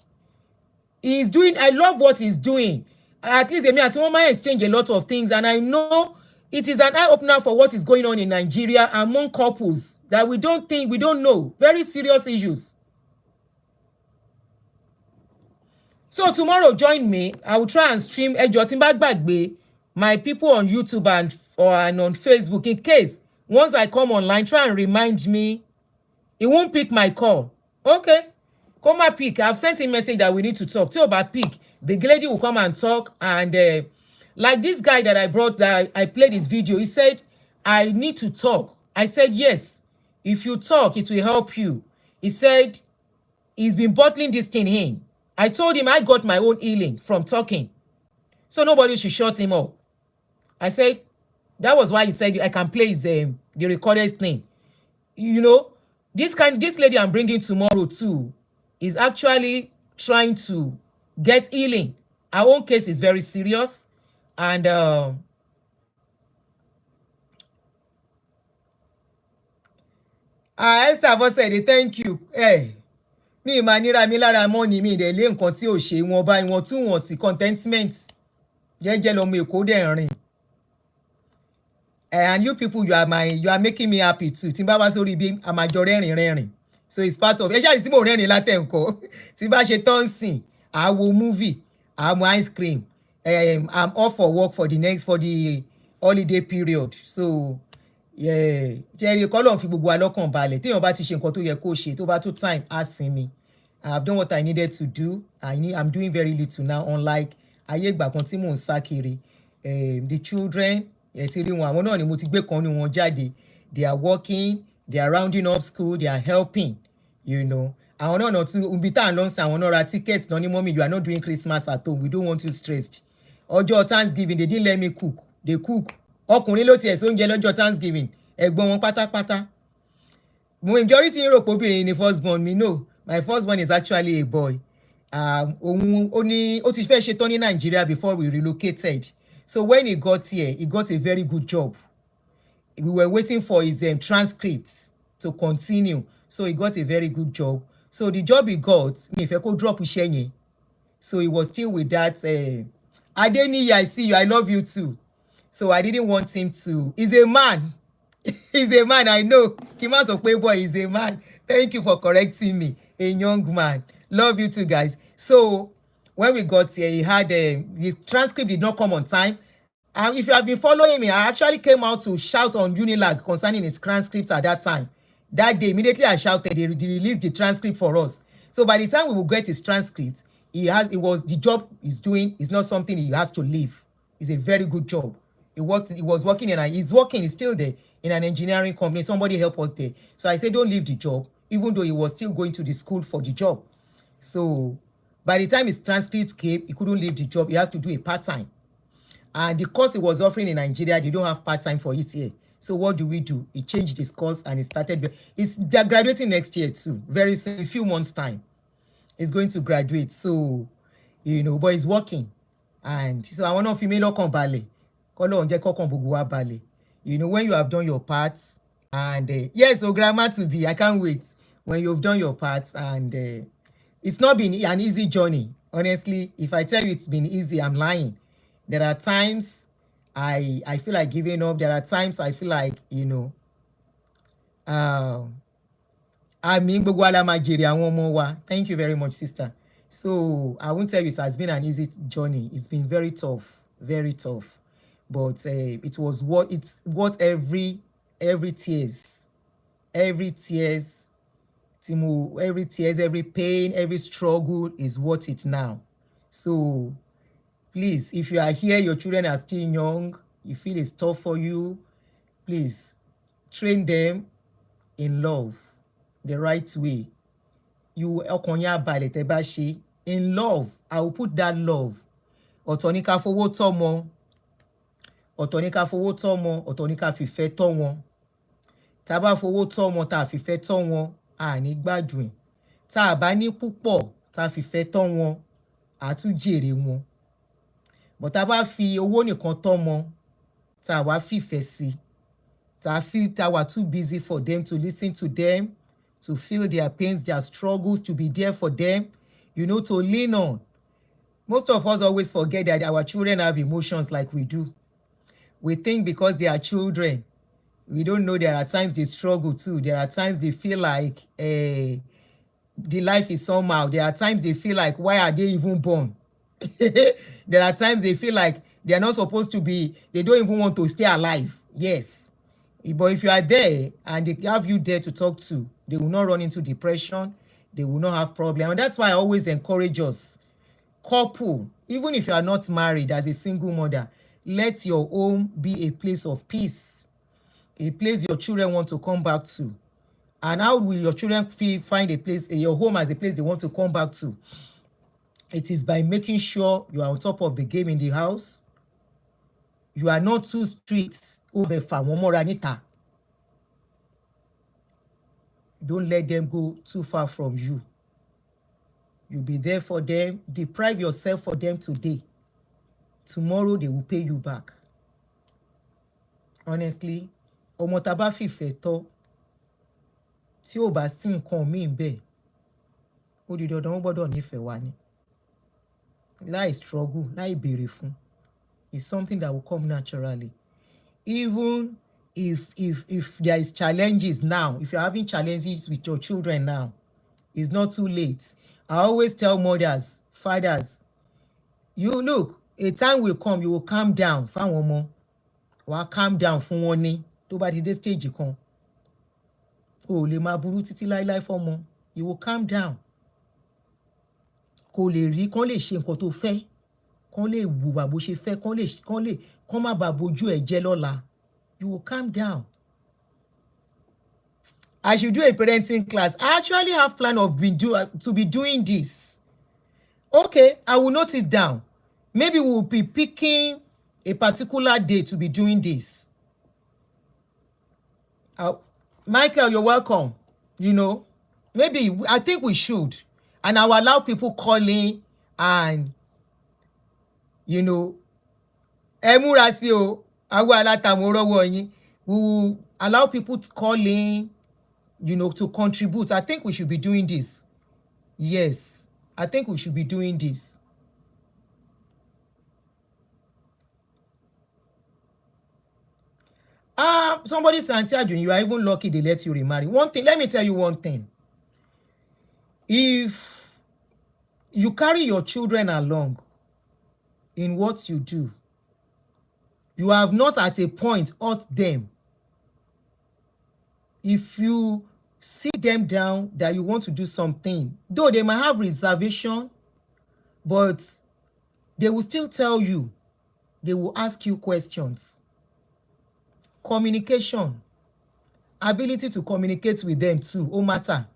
He's doing, I love what he's doing. At least Emi àti wọ́n might exchange a lot of things, and I know it is an eye-opener for what is going on in Nigeria among couples that we don't know. Very serious issues. So tomorrow, join me. I will try and stream ẹjọ́ tí n bá gbàgbé my people on YouTube and on Facebook. In case, once I come online, try and remind me. He won't pick my call. Okay. Come and pick. I've sent him a message that we need to talk. Till about pick. The lady will come and talk. And like this guy that I brought, that I played his video, he said, I need to talk. I said, yes. If you talk, it will help you. He said, he's been bottling this thing in. I told him I got my own healing from talking. So nobody should shut him up. I said, that was why he said I can play his, the recorded thing. This lady I'm bringing tomorrow too is actually trying to get healing. Our own case is very serious. And Esther said, thank you. Hey, mi ma nira mi lára money mi de lé nǹkan tí ò ṣe wọn bá wọn tún wọn sí contentment. Jẹ́jẹ́ lọmọ Èkó dẹ̀ rìn. And you people, you are making me happy too. Tí n bá wá sórí bí a máa jọ rẹ́rìn. So it's part of. Ẹ ṣáà rí sí mo rẹ́rìn látẹ̀ nǹkan. Tí bá ṣe tán sìn, I will movie, I will ice cream. I'm off for work for the holiday period. So yeah, Jerry, call on fi gbogbo alọ́kàn balẹ̀. Téèyàn bá ti ṣe nǹkan tó yẹ kó ṣe, tó bá tó time, ask me. I've done what I needed to do. I'm doing very little now, unlike ayé ìgbà kan tí mò ń sá kiri. The children, ti rí wọn, àwọn náà ni mo ti gbé kan ní wọn jáde. They are working, they are rounding up school, they are helping, àwọn náà tún ibi tá à ń lọ sí àwọn náà ra tickets náà ní mọ́mí, you are not doing Christmas at home, we don't want you stressed. Ọjọ́ Thanksgiving, they didn't let me cook. They cook. Ọkùnrin ló tiẹ̀ sóúnjẹ lọ́jọ́ Thanksgiving. Ẹ̀gbọ́n wọn pátápátá. Majority ń rò pé obìnrin ni firstborn mi. No, my firstborn is actually a boy. Ó ti fẹ́ ṣe tán ní Nigeria before we relocated. So when he got here, he got a very good job. We were waiting for his transcripts to continue. So he got a very good job. So the job he got, mi fẹ́ kó drop iṣẹ́ yẹn. So he was still with that. Adeniyi, I see you. I love you too. So I didn't want him to. He's a man. He's a man, I know. Kima sọ pé boy is a man. Thank you for correcting me. A young man. Love you too, guys. So when we got here, he had the transcript did not come on time. If you have been following me, I actually came out to shout on Unilag concerning his transcript at that time. That day, immediately I shouted, they released the transcript for us. So by the time we will get his transcript, the job he's doing is not something he has to leave. It's a very good job. He's still there in an engineering company. Somebody help us there. So I said, don't leave the job, even though he was still going to the school for the job. So by the time his transcript came, he couldn't leave the job. He has to do a part-time. And the course he was offering in Nigeria, they don't have part-time for it here. So what do? He changed his course and he started. They're graduating next year too. Very soon, in a few months' time. He's going to graduate. So, but he's working. And so I want to female come ballet. When you have done your parts, and yes, so grandma to be, I can't wait. When you've done your parts, and it's not been an easy journey. Honestly, if I tell you it's been easy, I'm lying. There are times I feel like giving up. There are times I feel like, àmì gbogbo wa la máa jèrè àwọn ọmọ wa. Thank you very much, sister. So I won't tell you it has been an easy journey. It's been very tough, but it was what every tears, every pain, every struggle is worth it now. So please, if you are here, your children are still young, you feel it's tough for you, please train them in love, the right way. You in love. I will put that love. Ọ̀tọ̀ ni ká fowó tọ́mọ, ọ̀tọ̀ ni ká fowó tọ́mọ, ọ̀tọ̀ ni ká fìfẹ́ tọ́ wọn. Tá bá fowó tọ́mọ tá fìfẹ́ tọ́ wọn, a ní gbádùn. Tá bá ní púpọ̀ tá fìfẹ́ tọ́ wọn, a tún jèrè wọn. But tá bá fi owó nìkan tọ́mọ, tá wá fìfẹ́ sí, tá wà too busy for them to listen to them, to feel their pains, their struggles, to be there for them, to lean on. Most of us always forget that our children have emotions like we do. We think because they are children, we don't know there are times they struggle too. There are times they feel like the life is somehow. There are times they feel like, why are they even born? There are times they feel like they are not supposed to be, they don't even want to stay alive. Yes. But if you are there and they have you there to talk to, they will not run into depression. They will not have problem. And that's why I always encourage us, couple, even if you are not married, as a single mother, let your home be a place of peace, a place your children want to come back to. And how will your children find a place, your home as a place they want to come back to? It is by making sure you are on top of the game in the house. You are not too strict. Don't let them go too far from you. You'll be there for them. Deprive yourself for them today. Tomorrow they will pay you back. Honestly, ọmọ tá bá fìfẹ́ tọ́, tí ò bá sí nǹkan míì bẹ́ẹ̀, ó di dandan wọ́n gbọ́dọ̀ nífẹ̀ẹ́ wa ni. Láì struggle, láì béèrè fún. It's something that will come naturally. Even if there is challenges now, if you're having challenges with your children now, it's not too late. I always tell mothers, fathers, you look, a time will come, you will calm down. Fáwọn ọmọ, wàá calm down fún wọn ní tó bá ti dé stage kan. O lè máa burú títí láíláí fọ́mọ. You will calm down. Kò lè rí, kán lè ṣe nǹkan tó fẹ́, kán lè wùwà bó ṣe fẹ́, kán má bàa bójú ẹ̀ jẹ́ lọ́la. You will calm down. I should do a parenting class. I actually have plan of to be doing this. Okay, I will note it down. Maybe we'll be picking a particular day to be doing this. Michael, you're welcome. Maybe I think we should. And I'll allow people calling and, we will allow people to call in, to contribute. I think we should be doing this. Yes, I think we should be doing this. Somebody said, you are even lucky they let you remarry. One thing, let me tell you one thing. If you carry your children along in what you do, you have not at a point hurt them. If you sit them down that you want to do something, though they might have reservation, but they will still tell you, they will ask you questions. Communication, ability to communicate with them too, matter.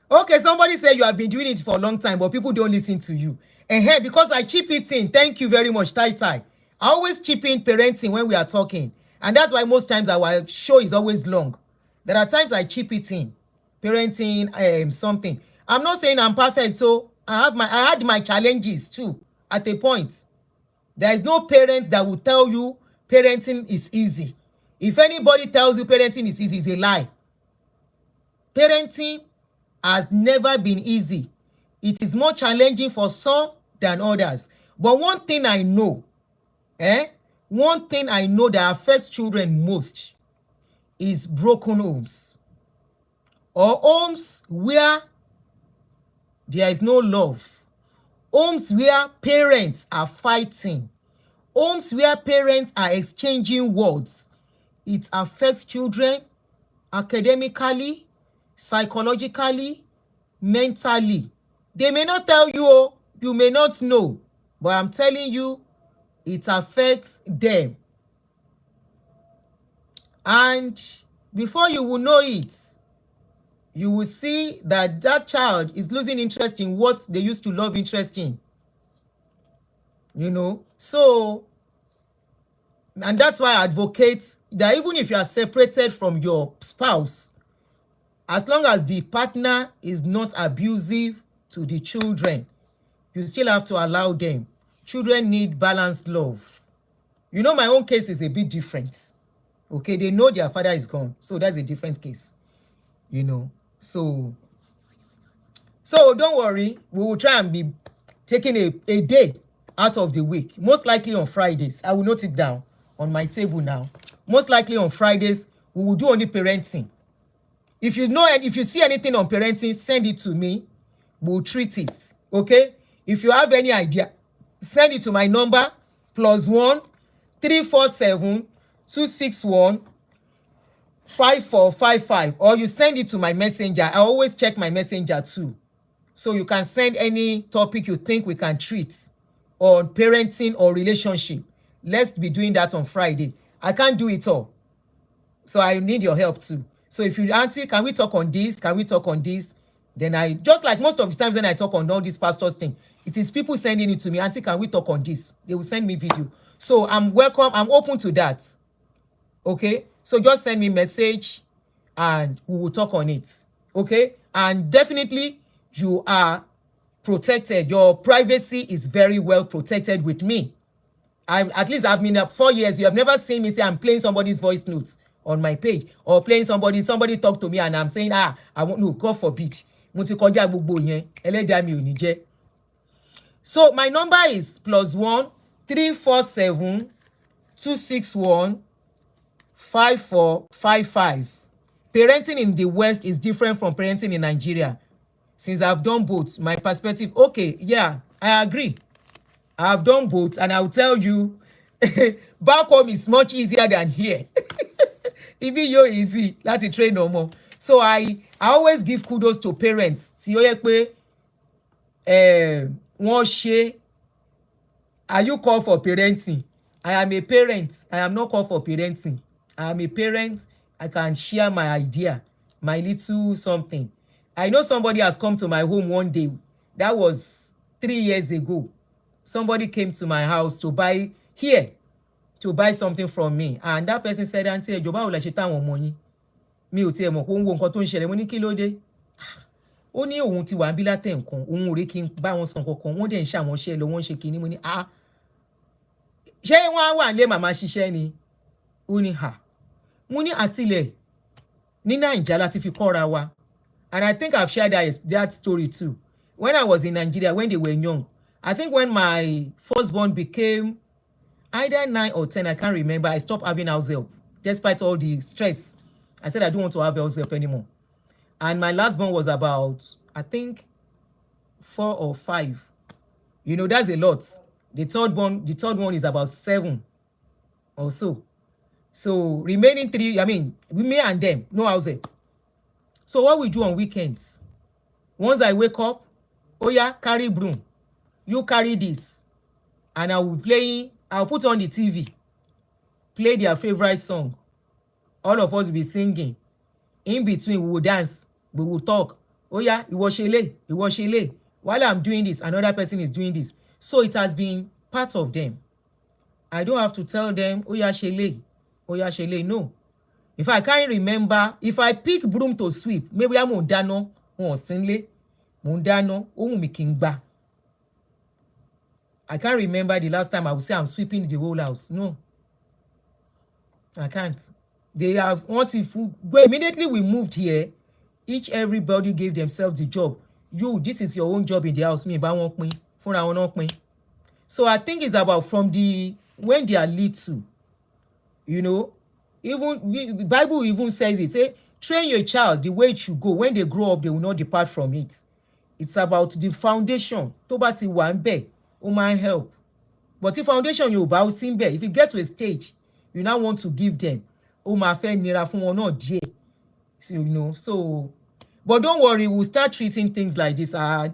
Okay, somebody said you have been doing it for a long time, but people don't listen to you. Because I chip it in. Thank you very much, Tai. I always chip in parenting when we are talking. And that's why most times our show is always long. There are times I chip it in. Parenting, something. I'm not saying I'm perfect, so I had my challenges too, at a point. There is no parent that will tell you parenting is easy. If anybody tells you parenting is easy, it's a lie. Parenting has never been easy. It is more challenging for some than others. But one thing I know that affects children most is broken homes. or homes where there is no love, homes where parents are fighting, homes where parents are exchanging words. It affects children academically, psychologically, mentally. They may not tell you, you may not know, but I'm telling you, it affects them. And before you will know it, you will see that that child is losing interest in what they used to love interest in. So, and that's why I advocate that even if you are separated from your spouse, as long as the partner is not abusive to the children, you still have to allow them. Children need balanced love. My own case is a bit different. Okay, they know their father is gone, so that's a different case. So don't worry, we will try and be taking a day out of the week, most likely on Fridays. I will note it down on my table now. Most likely on Fridays, we will do only parenting. If you see anything on parenting, send it to me. We'll treat it. Okay? If you have any idea, send it to my number +1 347 261 5455, or you send it to my messenger. I always check my messenger too. So you can send any topic you think we can treat on parenting or relationship. Let's be doing that on Friday. I can't do it all, so I need your help too. So if you, auntie, can we talk on this? Can we talk on this? Then I, just like most of the times when I talk on all these pastors thing, it is people sending it to me. Auntie, can we talk on this? They will send me video. So I'm open to that. Okay? So just send me message and we will talk on it. Okay? And definitely you are protected. Your privacy is very well protected with me. At least I've been up 4 years. You have never seen me say I'm playing somebody's voice notes on my page, or playing somebody talk to me and I'm saying, I won't, no, God forbid. So my number is +1 347 261 5455. Parenting in the West is different from parenting in Nigeria. Since I've done both, my perspective, okay, yeah, I agree. I've done both, and I'll tell you, back home is much easier than here. Even you're easy, láti train no more. So I always give kudos to parents. Tí ó yẹ pé wọ́n ṣe. Are you called for parenting? I am a parent. I am not called for parenting. I am a parent. I can share my idea, my little something. I know somebody has come to my home one day. That was 3 years ago. Somebody came to my house to buy something from me, and that person said, auntie, ẹjọ́ báwo lẹ ṣe táwọn ọmọ yín? Mi ò tiẹ̀ mọ̀ pé ó ń wo nǹkan tó ń ṣẹlẹ̀. Mo ní kí ló dé? Ó ní òun ti wà ń bí látẹ̀ nǹkan, òun ò rí kí n bá wọn sàn kankan, wọ́n dẹ̀ ń ṣàwọn ṣẹ́ lọ, wọ́n ṣe kinní. Mo ní ṣé wọ́n á wà nílé màmá ṣiṣẹ́ ni? Ó ní mo ní àtilẹ̀ ní Nàìjíríà láti fi kọ́ra wa. And I think I've shared that story too. When I was in Nigeria, when they were young, I think when my firstborn became either 9 or 10, I can't remember, I stopped having house help. Despite all the stress, I said I don't want to have house help anymore. And my last born was about, I think, 4 or 5. That's a lot. The third one is about 7 or so. So remaining 3, me and them, no house help. So what we do on weekends, once I wake up, oh yeah, carry broom, you carry this, and I'll put on the TV, play their favorite song. All of us will be singing. In between, we will dance, we will talk. Oh yeah, it was Shele. While I'm doing this, another person is doing this. So it has been part of them. I don't have to tell them, oh yeah, Shele. No. If I can't remember, if I pick broom to sweep, maybe I'm Mondano or Sinle, Mondano, Mikingba. I can't remember the last time I would say I'm sweeping the whole house. No. I can't. They have, immediately we moved here, everybody gave themselves the job. This is your own job in the house. So I think it's about from when they are little, even the Bible even says it, say train your child the way it should go. When they grow up, they will not depart from it. It's about the foundation. Tó bá ti wà ńbẹ̀, ó máa ń help. But if foundation yóò bá sí ńbẹ̀, if you get to a stage, you now want to give them, ó máa fẹ́ nira fún wọn náà díẹ̀. So, you know, so, but don't worry, we'll start treating things like this. And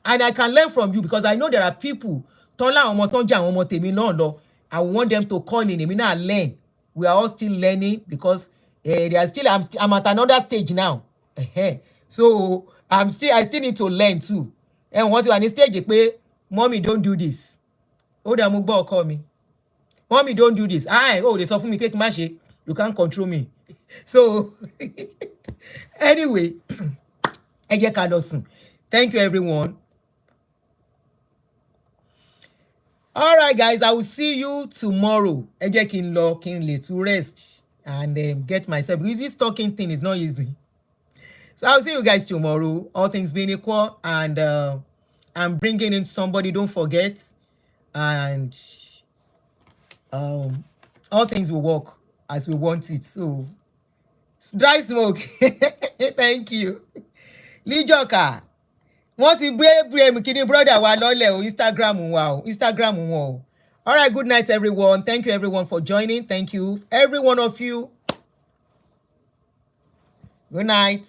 I can learn from you because I know there are people, tọ́lá àwọn ọmọ tó ń jẹ́ àwọn ọmọ tèmi náà lọ, I want them to call in, èmi náà learn. We are all still learning because they are still, I'm at another stage now. So I still need to learn too. And once you are on the stage, pé, mommy, don't do this. Oh, dà mo gbọ́ ọkọ mi. Mommy, don't do this. Oh, they sọ fún mi pé kí n má ṣe. You can't control me. So anyway, ẹ jẹ́ ká lọ sùn. Thank you, everyone. All right, guys, I will see you tomorrow. Ẹ jẹ́ kí n lọ, kí n lè to rest and get myself, because this talking thing is not easy. So I'll see you guys tomorrow. All things being equal, and I'm bringing in somebody, don't forget, and all things will work as we want it. So dry smoke. Thank you. Lijoka. Wọ́n ti gbé kíní brother wa lọ́lẹ̀ o, Instagram wọn o. All right, good night, everyone. Thank you, everyone, for joining. Thank you, every one of you. Good night.